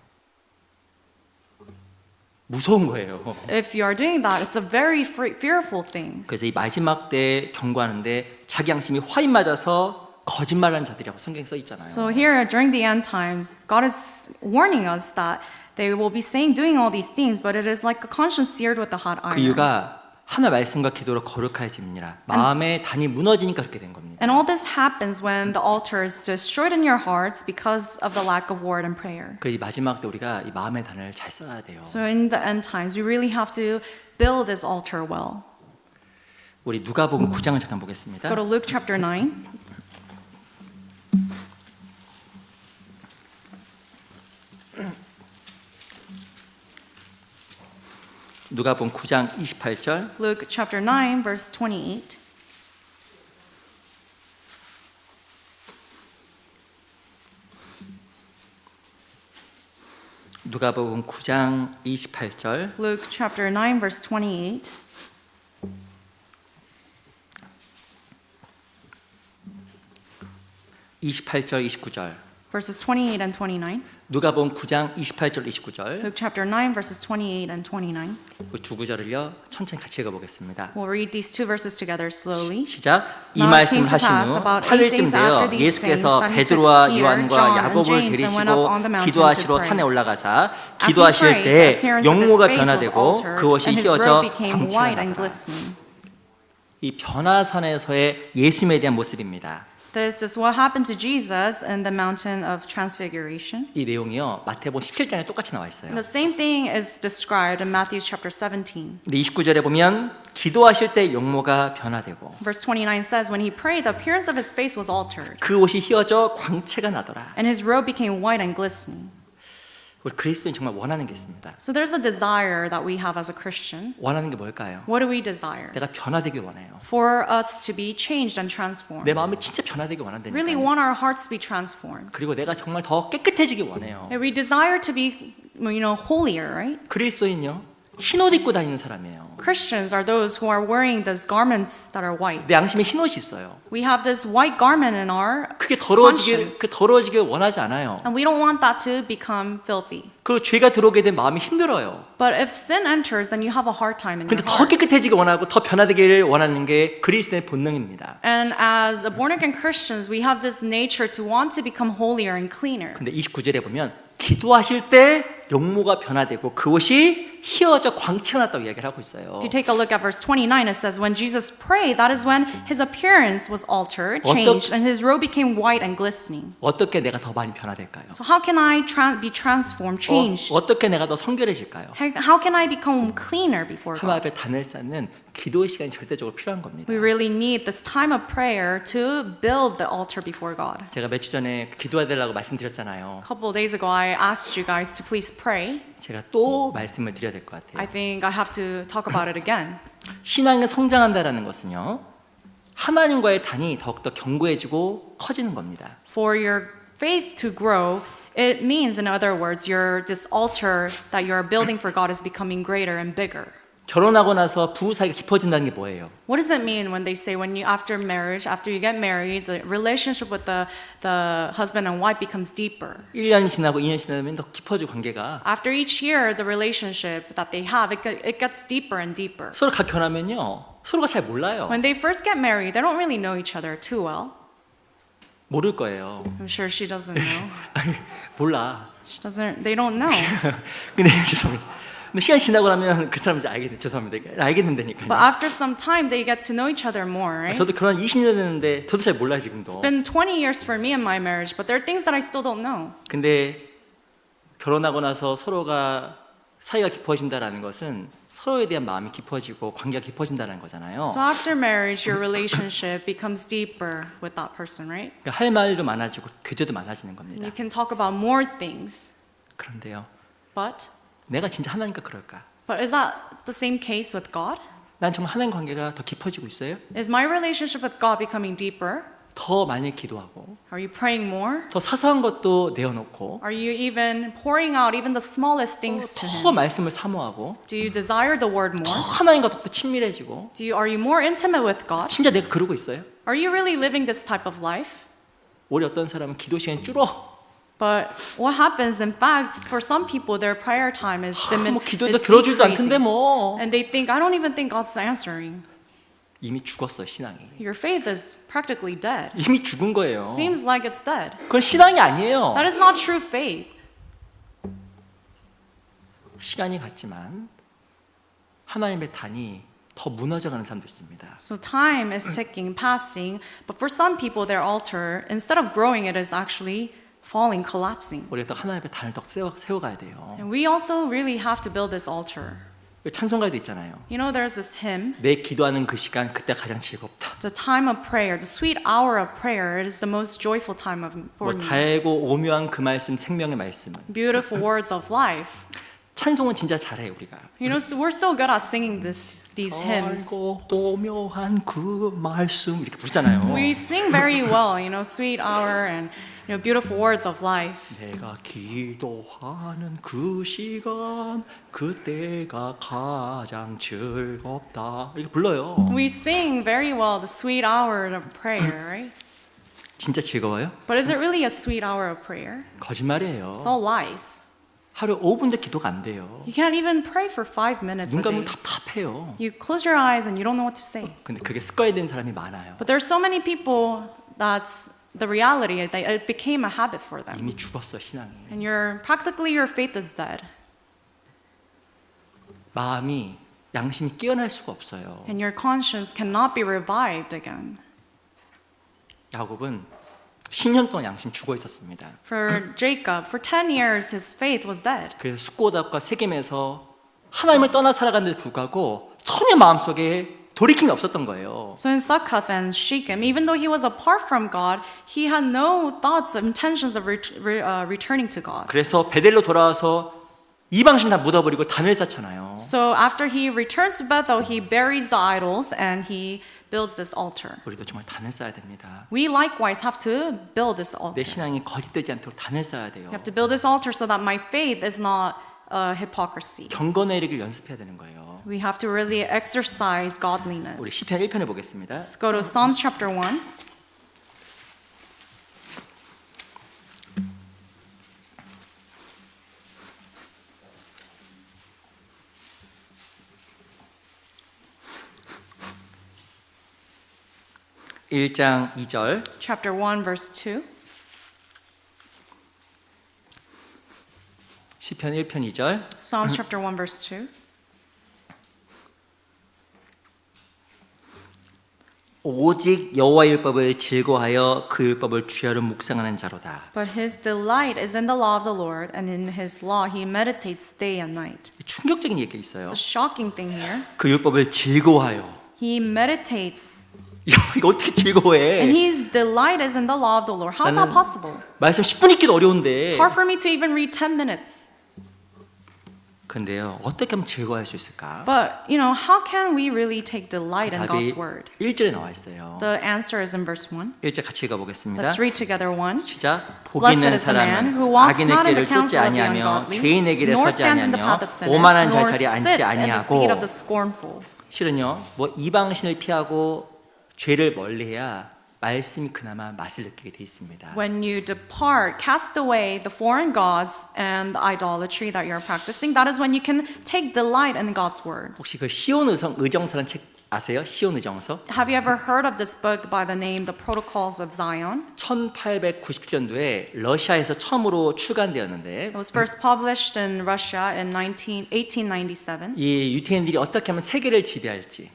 무서운 거예요. If you are doing that, it's a very fearful thing. 그래서 이 마지막 때 경고하는데 자기 양심이 화인 맞아서 거짓말하는 자들이라고 성경에 써 있잖아요. So here, during the end times, God is warning us that they will be doing all these things, but it is like a conscience seared with a hot 그 iron. 이유가 하나 말씀과 기도로 거룩해집니다. 마음의 단이 무너지니까 그렇게 된 겁니다. And all this happens when the altar is destroyed in your hearts because of the lack of word and prayer. 그 이 마지막 때 우리가 이 마음의 단을 잘 써야 돼요. So in the end times, we really have to build this altar well. 우리 누가복음 9장을 잠깐 Let's 보겠습니다. go to Luke chapter 9. 누가복음 9장 28절. Luke chapter 9, verse 28. 누가복음 9장 28절. Luke chapter 9, verse 28. (28절) (29절) Verses 28 and 29. 누가복음 9장 28절 29절 Luke chapter 9, verses 28 and 29. 그 두 구절을요 천천히 같이 읽어보겠습니다. We'll read these two verses together slowly. 시작. 이 Now it came 말씀을 to 하신 pass 후 about 8일쯤 8 days 되어 after these 예수께서 things that he took 베드로와 Peter, 요한과 John, and 야곱을 James and went up 데리시고 on the mountain 기도하시러 to 산에 pray. 올라가사 As he 기도하실 prayed, the 때 appearance of his 용모가 face was 변화되고 altered, 그 옷이 and his 휘어져 robe became 광채가 white and 나더라. glistening. 이 변화산에서의 예수님에 대한 모습입니다. This is what happened to Jesus in the mountain of transfiguration. 이 내용이요 마태복음 17장에 똑같이 나와 있어요. And the same thing is described in Matthew chapter 17. 근데 29절에 보면 기도하실 때 용모가 변화되고 Verse 29 says, when he prayed, the appearance of his face was altered, 그 옷이 휘어져 광채가 나더라. and his robe became white and glistening. 우리 그리스도인 정말 원하는 게 있습니다. So there's a desire that we have as a Christian. 원하는 게 뭘까요? What do we desire? 내가 변화되길 원해요. For us to be changed and 내 transformed. 마음이 진짜 변화되길 Really 원한다니까요. want our hearts to be transformed. 그리고 내가 정말 더 깨끗해지길 원해요. And we desire to be, holier, right? 그리스도인요 흰 옷 입고 다니는 사람이에요. Christians are those who are wearing these garments that are white. 내 양심에 흰 옷이 있어요. We have this white garment in our 그게 conscience. 더러워지길 원하지 않아요. And we don't want that to become filthy. 그 죄가 들어오게 된 마음이 힘들어요. But if sin enters, then you have a hard time in your 근데 더 heart. 깨끗해지길 원하고 더 변화되기를 원하는 게 그리스도의 본능입니다. And as born again Christians, we have this nature to want to become holier and cleaner. 근데 29절에 보면 기도하실 때 용모가 변화되고 그 옷이 휘어져 광채가 났다고 이야기를 하고 있어요. If you take a look at verse 29, it says, when Jesus prayed, that is when his appearance was altered, changed, and his robe became white and glistening. 어떻게 내가 더 많이 변화될까요? So how can I be transformed, changed? 어떻게 내가 더 성결해질까요? How can I become cleaner before 하나님 God? 앞에 단을 쌓는 기도의 시간이 절대적으로 필요한 겁니다. We really need this time of prayer to build the altar before God. 제가 몇 주 전에 기도해야 되려고 말씀드렸잖아요. A couple of days ago, I asked you guys to please pray. 제가 또 말씀을 드려야 될 것 I 같아요. think I have to talk about it again. 신앙이 성장한다라는 것은요. 하나님과의 단이 더욱더 견고해지고 커지는 겁니다. For your faith to grow, it means, in other words, this altar that you're building for God is becoming greater and bigger. 결혼하고 나서 부부 사이가 깊어진다는 게 뭐예요? What does it mean when they say when you after marriage, after you get married, the relationship with the husband and wife becomes deeper? 1년이 지나고 2년 지나면 더 깊어지고 관계가 After each year, the relationship that they have, it gets deeper and deeper. 서로 각 결혼하면요. 서로가 잘 몰라요. When they first get married, they don't really know each other too well. 모를 거예요. I'm sure she doesn't know. 몰라. They don't know. 근데 죄송합니다. 근데 시간 지나고 나면 그 사람 이제 죄송합니다. 알게 된다니까요. But after some time, they get to know each other more, right? 저도 결혼 20년 됐는데 저도 잘 몰라요 지금도. It's been 20 years for me in my marriage, but there are things that I still don't know. 근데 결혼하고 나서 서로가 사이가 깊어진다라는 것은 서로에 대한 마음이 깊어지고 관계가 깊어진다는 거잖아요. So after marriage, your relationship becomes deeper with that person, right? 그러니까 할 말도 많아지고 교제도 많아지는 겁니다. You can talk about more things, 그런데요. but 내가 진짜 하나님과 그럴까? is that the same case with God? 난 정말 하나님 관계가 더 깊어지고 있어요? Is my relationship with God becoming deeper? 더 많이 기도하고 Are you praying more? 더 사소한 것도 내어놓고 Are you even pouring out even the smallest things to 더 Him? 말씀을 사모하고 Do you desire the Word 더 more? 하나님과 더욱더 친밀해지고 Are you more intimate with God? 진짜 내가 그러고 있어요? Are you really living this type of life? 우리 어떤 사람은 기도 시간이 줄어. But what happens, in fact, for some people, their prayer time is 뭐 기도해도 들어주지도 않던데 decreasing. 뭐. And they think, I don't even think God's answering. 이미 죽었어 신앙이. Your faith is practically dead. 이미 죽은 거예요. Seems like it's dead. 그건 신앙이 아니에요. That is not true faith. 시간이 갔지만 하나님의 단이 더 무너져가는 사람도 있습니다. So time is ticking, passing, but for some people, their altar, instead of growing, it is actually falling, collapsing. 우리가 또 하나님의 단을 더 세워가야 돼요. And we also really have to build this altar. 찬송가에도 있잖아요. You know, there's this hymn, 내 기도하는 그 시간 그때 가장 즐겁다. the time of prayer, the sweet hour of prayer. It is the most joyful time for 뭐 me. 달고 오묘한 그 말씀 생명의 말씀은 Beautiful words of life. 찬송은 진짜 잘해 우리가. You know, so we're so good at singing these hymns. 아이고 오묘한 그 말씀 이렇게 부르잖아요. We sing very well, you know, sweet hour and beautiful words of life. 내가 기도하는 그 시간 그때가 가장 즐겁다 이렇게 불러요. We sing very well the sweet hour of prayer, right? 진짜 즐거워요? But is it really a sweet hour of prayer? 거짓말이에요. It's all lies. 하루 5분도 기도가 안 돼요. You can't even pray for 5 minutes 눈 a day. 감으면 답답해요. You close your eyes and you don't know what to say. 근데 그게 습관이 된 사람이 많아요. But there's so many people that's the reality that it became a habit for them. 이미 죽었어 신앙이. And practically your faith is dead. 마음이 양심이 깨어날 수가 없어요. And your conscience cannot be revived again. 야곱은 10년 동안 양심 죽어 있었습니다. For Jacob, for 10 years his faith was dead. 그래서 숫고답과 세겜에서 하나님을 떠나 살아갔는데 불구하고 전혀 마음속에 돌이킴이 없었던 거예요. So in Succoth and Shechem, even though he was apart from God, he had no thoughts, intentions of returning to God. 그래서 베델로 돌아와서 이방신 다 묻어버리고 단을 쌓잖아요. So after he returns to Bethel, he buries the idols and he builds this altar. 우리도 정말 단을 쌓아야 됩니다. We likewise have to build this 내 altar. 신앙이 거짓되지 않도록 단을 쌓아야 돼요. We have to build this altar so that my faith is not hypocrisy. 경건의리를 연습해야 되는 거예요. We have to really exercise 우리 godliness. 시편 1편을 보겠습니다. Let's go to Psalms chapter 1. 일장 2절 Chapter 1, verse 2. 시편 1편 2절 Psalms chapter 1, verse 2. 오직 여호와의 율법을 즐거워하여 그 율법을 주야로 묵상하는 자로다. But his delight is in the law of the Lord, and in his law he meditates day and night. 충격적인 얘기가 있어요. It's a shocking thing here. 그 율법을 즐거워하여. He meditates, 야, 이거 어떻게 즐거워해? and his delight is in the law of the Lord. How is that 나는- possible? 말씀 10분 읽기도 어려운데. It's hard for me to even read 10 minutes. 근데요, 어떻게 하면 즐거워할 수 있을까? But, how can we really take delight in 답이 God's word? 1절에 나와 있어요. The answer is in verse 1. 1절 같이 읽어보겠습니다. Let's read together 1. 시작. 복 Blessed 있는 is the man 사람은 who walks 악인의 not in the 길을 쫓지 counsel of the 아니하며 ungodly, 죄인의 길에 nor 서지 stands in the path 아니하며 of sinners, 오만한 nor 자의 자리에 앉지 sits in the seat of 아니하고 the scornful. 실은요, 뭐 이방신을 피하고 죄를 멀리해야 말씀이 그나마 맛을 느끼게 돼 있습니다. When you depart, cast away the foreign gods and the idolatry that you're practicing, that is when you can take delight in God's words. 혹시 그 시온 의정서라는 책 아세요? 시온 의정서? Have you ever heard of this book by the name The Protocols of Zion? 1897년도에 러시아에서 처음으로 출간되었는데 It was first published in Russia in 1897. 이 유태인들이 어떻게 하면 세계를 지배할지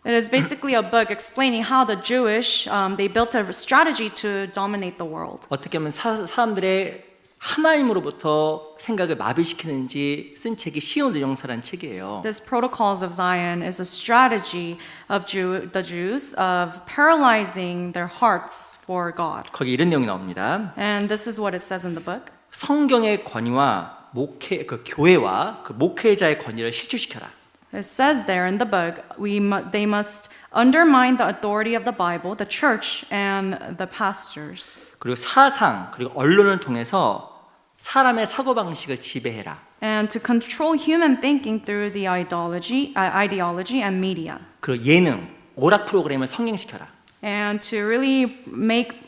It is basically a book explaining how the Jewish, they built a strategy to dominate the world. 어떻게 하면 사람들의 하나님으로부터 생각을 마비시키는지 쓴 책이 시온 의정서라는 책이에요. This Protocols of Zion is a strategy of the Jews of paralyzing their hearts for God. 거기 이런 내용이 나옵니다. And this is what it says in the book. 성경의 권위와 목회 그 교회와 그 목회자의 권위를 실추시켜라. It says there in the book, they must undermine the authority of the Bible, the church, and the pastors. 그리고 사상 그리고 언론을 통해서 사람의 사고 방식을 지배해라. And to control human thinking through the ideology and media. 그리고 예능, 오락 프로그램을 성행시켜라. And to really make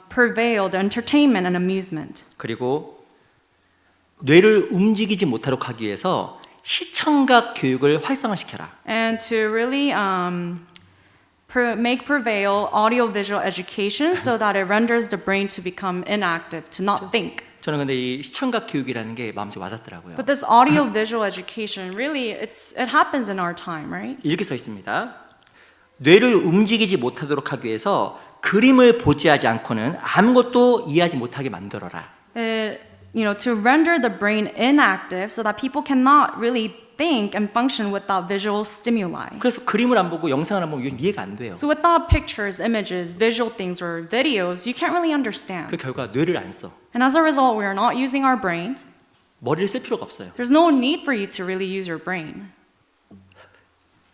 prevail the entertainment and amusement. 그리고 뇌를 움직이지 못하도록 하기 위해서 시청각 교육을 활성화시켜라. And to really make prevail audiovisual education so that it renders the brain to become inactive, to not think. 저는 근데 이 시청각 교육이라는 게 마음속에 와닿더라고요. But this audiovisual education, really, it happens in our time, right? 이렇게 써 있습니다. 뇌를 움직이지 못하도록 하기 위해서 그림을 보지하지 않고는 아무것도 이해하지 못하게 만들어라. To render the brain inactive so that people cannot really think and function without visual stimuli. 그래서 그림을 안 보고 영상을 안 보면 이건 이해가 안 돼요. So without pictures, images, visual things, or videos, you can't really understand. 그 결과 뇌를 안 써. And as a result, we are not using our brain. 머리를 쓸 필요가 없어요. There's no need for you to really use your brain.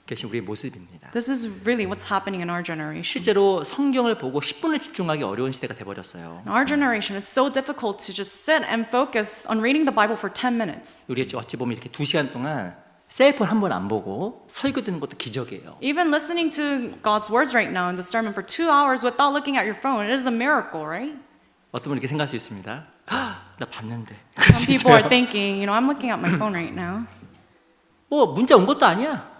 그것이 우리의 모습입니다. This is really what's happening in our generation. 실제로 성경을 보고 10분을 집중하기 어려운 시대가 돼버렸어요. In our generation, it's so difficult to just sit and focus on reading the Bible for 10 minutes. 우리 어찌 보면 이렇게 2시간 동안 셀폰 한 번 안 보고 설교 듣는 것도 기적이에요. Even listening to God's words right now in the sermon for 2 hours without looking at your phone, it is a miracle, right? 어떤 분은 이렇게 생각할 수 있습니다. 나 봤는데. Some people are thinking, I'm looking at my phone right now. 뭐 문자 온 것도 아니야.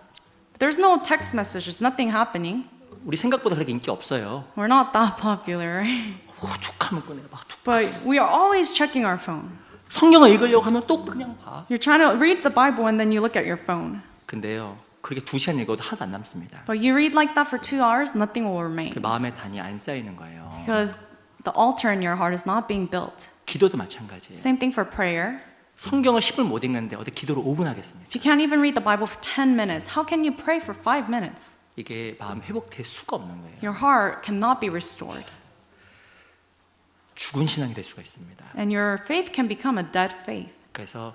There's no text messages, nothing happening. 우리 생각보다 그렇게 인기 없어요. We're not that popular, right? 툭하면 꺼내 봐. But we are always checking our phone. 성경을 읽으려고 하면 또 그냥 봐. You're trying to read the Bible and then you look at your phone. 근데요, 그렇게 2시간 읽어도 하나도 안 남습니다. But you read like that for 2 hours, nothing will remain. 그 마음의 단이 안 쌓이는 거예요. Because the altar in your heart is not being built. 기도도 마찬가지예요. Same thing for prayer. 성경을 10분 못 읽는데 어디 기도를 5분 하겠습니까? If you can't even read the Bible for 10 minutes, how can you pray for 5 minutes? 이게 마음 회복될 수가 없는 거예요. Your heart cannot be restored. 죽은 신앙이 될 수가 있습니다. And your faith can become a dead faith. 그래서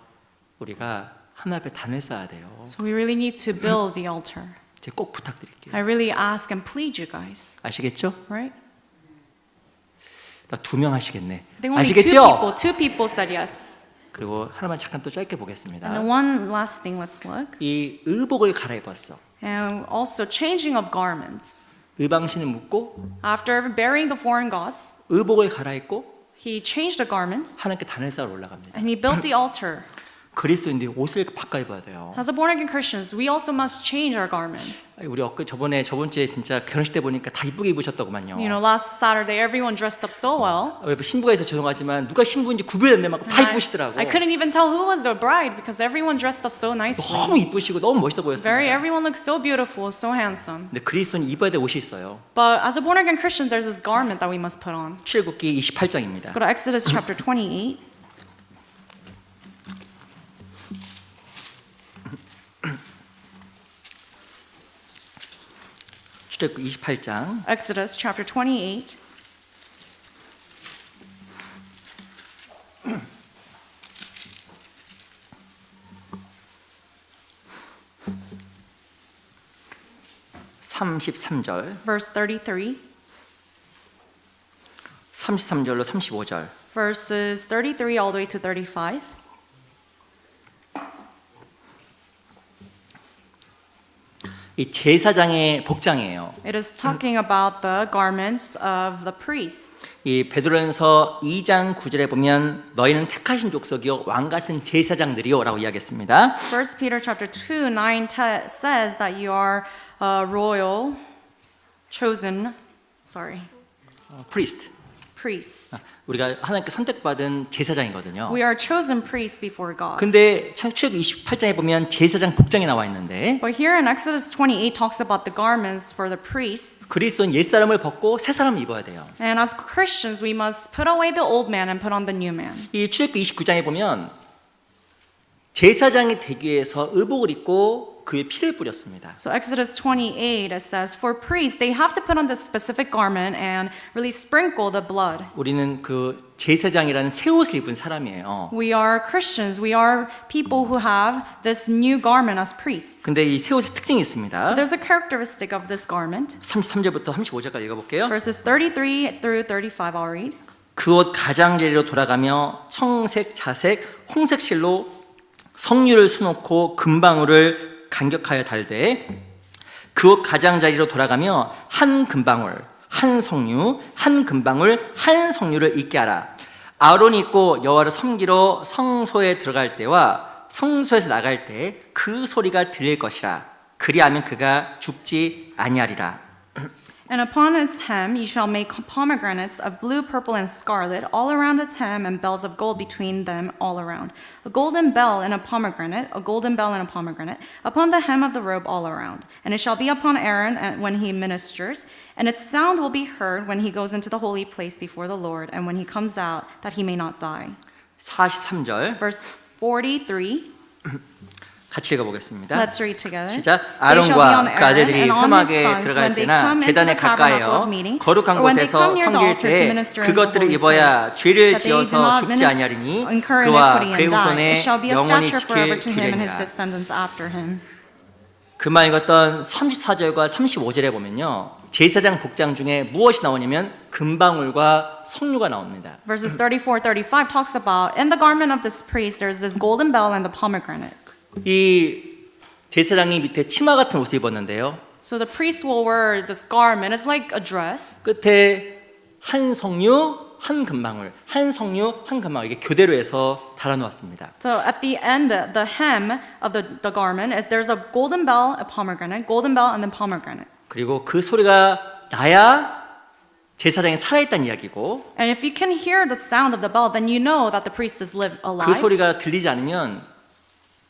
우리가 하나님 앞에 단을 쌓아야 돼요. So we really need to build the altar. 제가 꼭 부탁드릴게요. I really ask and plead you guys, 아시겠죠? right? 나 2명 하시겠네. I think only 아시겠죠? two people said yes. 그리고 하나만 잠깐 또 짧게 And 보겠습니다. then one last thing, let's look. 이 의복을 갈아입었어. And also changing of garments. 의방신을 묻고 After burying the foreign gods, 의복을 갈아입고 he changed the garments 하나님께 단을 쌓으러 올라갑니다. and he built the altar. 그리스도인들이 옷을 바꿔 입어야 돼요. As a born again Christians, we also must change our garments. 우리 저번 주에 진짜 결혼식 때 보니까 다 이쁘게 입으셨더구만요. Last Saturday, everyone dressed up so well. 신부가 있어 죄송하지만 누가 신부인지 구별했네 막 다 이쁘시더라고. I couldn't even tell who was the bride because everyone dressed up so nicely. 너무 이쁘시고 너무 멋있어 보였어요. Everyone looked so beautiful, so handsome. 근데 그리스도인 입어야 될 옷이 있어요. But as a born again Christian, there's this garment that we must put on. 출애굽기 Let's 28장입니다. go to Exodus chapter 28. 출애굽기 28장 Exodus chapter 28. verse 33. 33절로 35절. Verses 33 all the way to 35. 이 제사장의 복장이에요. It is talking about the garments of the priests. 이 베드로전서 2장 9절에 보면 너희는 택하신 족속이요 왕 같은 제사장들이요라고 이야기했습니다. 1 Peter chapter 2 9 says that you are a royal, chosen, priest. priest. 우리가 하나님께 선택받은 제사장이거든요. We are chosen priests before God. 근데 출애굽기 28장에 보면 제사장 복장이 나와 있는데 But here in Exodus 28 talks about the garments for the priests. 그리스도는 옛사람을 벗고 새사람을 입어야 돼요. And as Christians, we must put away the old man and put on the new man. 이 출애굽기 29장에 보면 제사장이 되기 위해서 의복을 입고 그의 피를 뿌렸습니다. So Exodus 28 it says, for priests they have to put on this specific garment and really sprinkle the blood. 우리는 그 제사장이라는 새 옷을 입은 사람이에요. We are Christians. We are people who have this new garment as priests. 근데 이 새 옷의 특징이 있습니다. But there's a characteristic of this garment. 33절부터 35절까지 읽어볼게요. Verses 33 through 35 I'll read. 그 옷 가장자리로 돌아가며 청색, 자색, 홍색 실로 성류를 수놓고 금방울을 간격하여 달되 그 옷 가장자리로 돌아가며 한 금방울, 한 성류, 한 금방울, 한 성류를 있게 하라. 아론이 입고 여호와를 섬기러 성소에 들어갈 때와 성소에서 나갈 때 그 소리가 들릴 것이라. 그리하면 그가 죽지 아니하리라. And upon its hem you shall make pomegranates of blue, purple, and scarlet all around its hem, and bells of gold between them all around. A golden bell and a pomegranate, a golden bell and a pomegranate, upon the hem of the robe all around. And it shall be upon Aaron when he ministers, and its sound will be heard when he goes into the holy place before the Lord, and when he comes out, that he may not die. 43절 Verse 43. 같이 읽어보겠습니다. Let's read together. 시작. They shall be on 아론과 그 Aaron 아들들이 and on his 회막에 sons 들어갈 when they 때나 come into 제단에 the tabernacle 가까이어 of meeting, 거룩한 or when they 곳에서 come near the 섬길 altar to 때 minister in the 그것들을 holy 입어야 place, 죄를 that they do 지어서 not 죽지 아니하리니 incur 그와 iniquity 그의 and die. 후손의 It shall be a 영원히 statute forever 지킬 to him and his 규례니라. descendants after him. 그만 읽었던 34절과 35절에 보면요, 제사장 복장 중에 무엇이 나오냐면 금방울과 석류가 나옵니다. Verses 34-35 talks about, in the garment of this priest there's this golden bell and the pomegranate. 이 제사장이 밑에 치마 같은 옷을 입었는데요, So the priest will wear this garment. It's like a dress. 끝에 한 석류, 한 금방울, 한 석류, 한 금방울 이게 교대로 해서 달아놓았습니다. So at the end, the hem of the garment is there's a golden bell, a pomegranate, golden bell, and then pomegranate. 그리고 그 소리가 나야 제사장이 살아있다는 이야기고, And if you can hear the sound of the bell, then you know that the priest is 그 alive. 소리가 들리지 않으면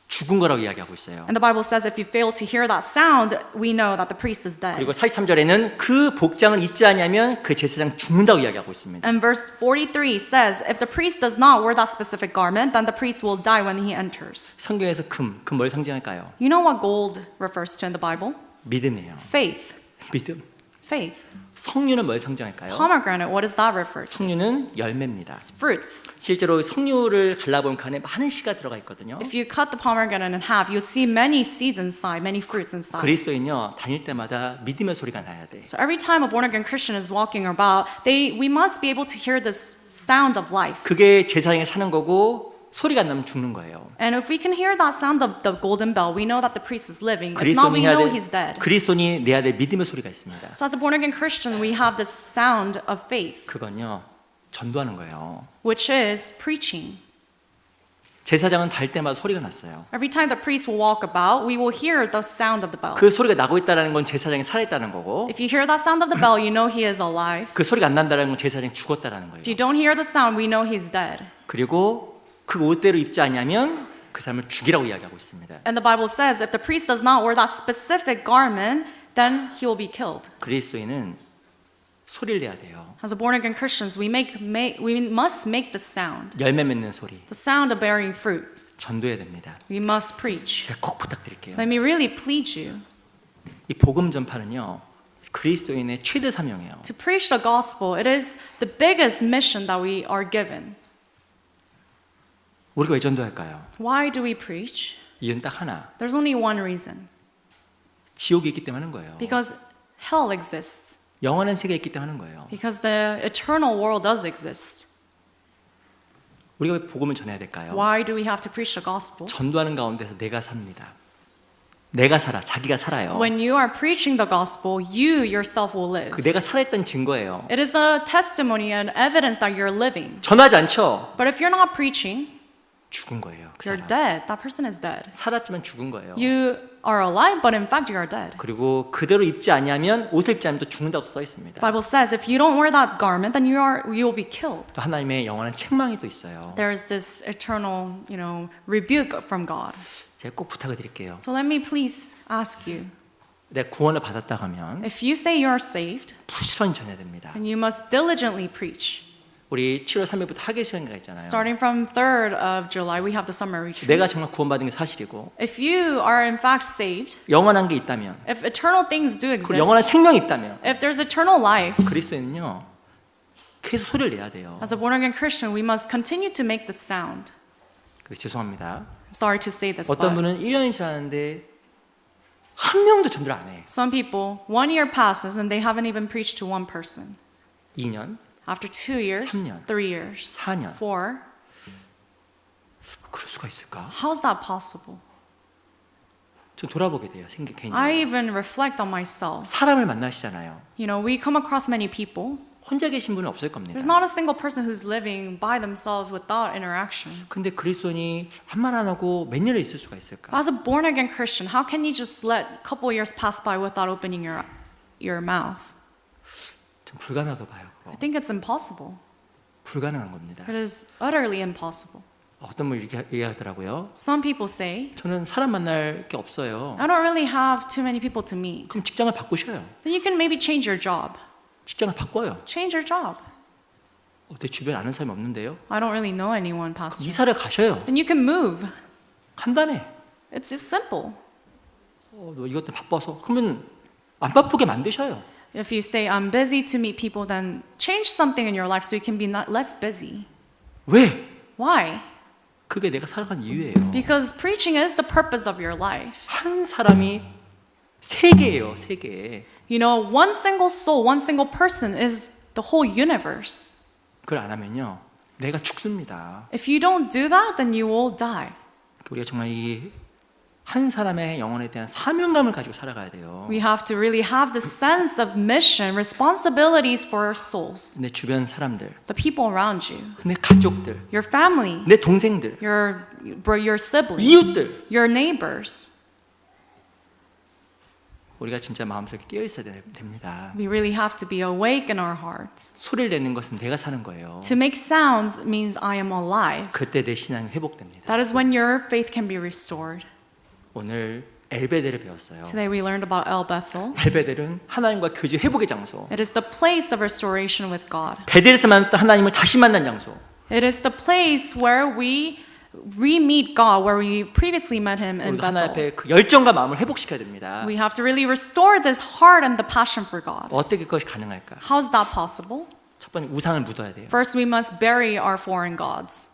죽은 거라고 이야기하고 있어요. And the Bible says if you fail to hear that sound, we know that the priest is dead. 그리고 43절에는 그 복장을 잊지 않으면 그 제사장 죽는다고 이야기하고 있습니다. And verse 43 says, if the priest does not wear that specific garment, then the priest will die when he enters. 성경에서 금 뭘 상징할까요? You know what gold refers to in the Bible? 믿음이에요. Faith. 믿음. Faith. 석류는 뭘 상징할까요? Pomegranate, what does that refer to? 석류는 열매입니다. It's fruits. 실제로 석류를 갈라보면 그 안에 많은 씨가 들어가 있거든요. If you cut the pomegranate in half, you'll see many seeds inside, many fruits inside. 그리스도인요, 다닐 때마다 믿음의 소리가 나야 돼. So every time a born-again Christian is walking about, we must be able to hear this sound of life. 그게 제사장이 사는 거고 소리가 안 나면 죽는 거예요. And if we can hear that sound of the golden bell, we know that the priest is living. If not, we know he's dead. 그리스도인이 내야 될 믿음의 소리가 있습니다. So as a born-again Christian, we have this sound of faith, 그건요, 전도하는 거예요. which is preaching. 제사장은 달 때마다 소리가 났어요. Every time the priest will walk about, we will hear the sound of the bell. 그 소리가 나고 있다는 건 제사장이 살아있다는 거고, If you hear that sound of the bell, you know he is alive. 그 소리가 안 난다는 건 제사장이 죽었다는 거예요. If you don't hear the sound, we know he's dead. 그리고 그 옷대로 입지 않냐면 그 사람을 죽이라고 이야기하고 있습니다. And the Bible says if the priest does not wear that specific garment, then he will be killed. 그리스도인은 소리를 내야 돼요. As a born-again Christians, we must make the sound, 열매 맺는 소리, the sound of bearing fruit. 전도해야 됩니다. We must preach. 제가 꼭 부탁드릴게요. Let me really plead you 이 복음 전파는요, 그리스도인의 최대 사명이에요. to preach the gospel. It is the biggest mission that we are given. 우리가 왜 전도할까요? Why do we preach? 이유는 딱 하나, There's only one reason. 지옥이 있기 때문에 하는 거예요. Because hell exists. 영원한 세계가 있기 때문에 하는 거예요. Because the eternal world does exist. 우리가 왜 복음을 전해야 될까요? Why do we have to preach the gospel? 전도하는 가운데서 내가 삽니다. 내가 살아, 자기가 살아요. When you are preaching the gospel, you yourself will live. 그 내가 살아있다는 증거예요. It is a testimony and evidence that you're living. 전하지 않죠? But if you're not preaching, 죽은 거예요. 그 you're 사람. dead. That person is dead. 살았지만 죽은 거예요. You are alive, but in fact you are dead. 그리고 그대로 입지 아니하면 옷을 입지 않으면 또 죽는다고 써 있습니다. The Bible says if you don't wear that garment, then you will be killed. 또 하나님의 영원한 책망이 또 있어요. There is this eternal, rebuke from God. 제가 꼭 부탁을 드릴게요. So let me please ask you, 내가 구원을 받았다 하면 if you say you're saved, 부지런히 전해야 됩니다. then you must diligently preach. 우리 7월 3일부터 학예 시간가 있잖아요. Starting from 3rd of July, we have the summer retreat. 내가 정말 구원받은 게 사실이고 If you are in fact saved, 영원한 게 있다면, if eternal things do 그리고 exist, 영원한 생명이 있다면 if there's eternal life, 그리스도인은요 계속 소리를 내야 돼요. as a born-again Christian, we must continue to make the sound. 죄송합니다. I'm sorry to say this, 어떤 but 분은 1년이 지났는데 한 명도 전도를 안 해. some people, 1 year passes and they haven't even preached to one person. 2년, After 2 years, 3년, 3 years, 4년. 4, 그럴 수가 있을까? how's that possible? 좀 돌아보게 돼요. I 개인적으로. even reflect on myself. 사람을 만나시잖아요. We come across many people. 혼자 계신 분은 없을 겁니다. There's not a single person who's living by themselves without interaction. 근데 그리스도인이 한 말 안 하고 몇 년을 있을 수가 있을까? As a born-again Christian, how can you just let a couple years pass by without opening your mouth? 좀 불가능하다고 봐요. I think it's impossible. 불가능한 겁니다. It is utterly impossible. 어떤 분이 이렇게 얘기하더라고요. Some people say, 저는 사람 만날 게 없어요. I don't really have too many people to meet. 그럼 직장을 바꾸셔요. Then you can maybe change your job. 직장을 바꿔요. Change your job. 내 주변에 아는 사람이 없는데요. I don't really know anyone, 그럼 Pastor. 이사를 가셔요. Then you can move. 간단해. It's simple. 너 이것 때문에 바빠서 그러면 안 바쁘게 만드셔요. If you say, I'm busy to meet people, then change something in your life so you can be less busy. 왜? Why? 그게 내가 살아가는 이유예요. Because preaching is the purpose of your life. 한 사람이 세계예요, 세계. You know, one single soul, one single person is the whole universe. 그걸 안 하면요, 내가 죽습니다. If you don't do that, then you will die. 우리가 정말 이 한 사람의 영혼에 대한 사명감을 가지고 살아가야 돼요. We have to really have the sense of mission, responsibilities for our souls, 내 주변 사람들, the people around you, 내 가족들, your family, 내 동생들, your siblings, 이웃들. your neighbors. 우리가 진짜 마음속에 깨어 있어야 됩니다. We really have to be awake in our hearts. 소리를 내는 것은 내가 사는 거예요. To make sounds means I am alive. 그때 내 신앙이 회복됩니다. That is when your faith can be restored. 오늘 엘베델을 배웠어요. Today we learned about El Bethel. 엘베델은 하나님과 교제 회복의 장소. It is the place of restoration with God. 베델에서 만났던 하나님을 다시 만난 장소. It is the place where we re-meet God, where we previously met Him in 우리도 하나님 Bethel. 앞에 그 열정과 마음을 회복시켜야 됩니다. We have to really restore this heart and the passion for God. 어떻게 그것이 가능할까? How is that possible? 첫 번째 우상을 묻어야 돼요. First, we must bury our foreign gods.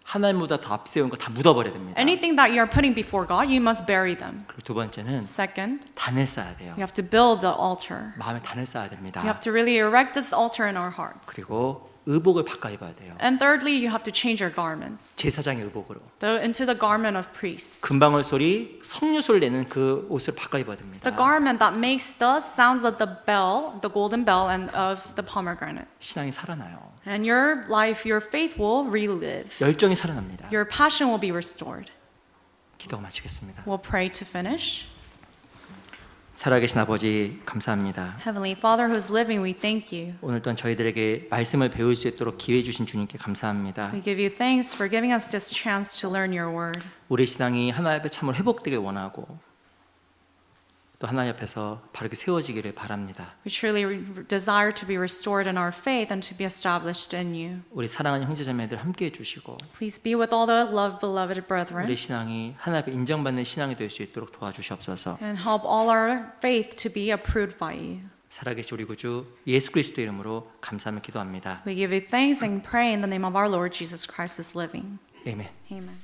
하나님보다 더 앞세운 거 다 묻어버려야 됩니다. Anything that you are putting before God, you must bury them. 그리고 두 번째는 Second, 단을 쌓아야 돼요. you have to build the altar. 마음에 단을 쌓아야 됩니다. You have to really erect this altar in our hearts. 그리고 의복을 바꿔 입어야 돼요. And thirdly, you have to change your garments 제사장의 의복으로. into the garment of priests. 금방울 소리, 성류소를 내는 그 옷을 바꿔 입어야 It's 됩니다. the garment that makes the sounds of the bell, the golden bell, and of the pomegranate. 신앙이 살아나요. And your life, your faith will relive. 열정이 살아납니다. Your passion will be restored. 기도가 마치겠습니다. We'll pray to finish. 살아계신 아버지 감사합니다. Heavenly Father who is living, we thank you. 오늘 또한 저희들에게 말씀을 배울 수 있도록 기회 주신 주님께 감사합니다. We give you thanks for giving us this chance to learn your word. 우리 신앙이 하나님 앞에 참으로 회복되길 원하고 또 하나님 앞에서 바르게 세워지기를 바랍니다. We truly desire to be restored in our faith and to be established in you. 우리 사랑하는 형제자매들 함께 해주시고 Please be with all the beloved brethren 우리 신앙이 하나님 앞에 인정받는 신앙이 될 수 있도록 도와주시옵소서. and help all our faith to be approved by you. 살아계신 우리 구주 예수 그리스도 이름으로 감사하며 기도합니다. We give you thanks and pray in the name of our Lord Jesus Christ who is living. 아멘. Amen.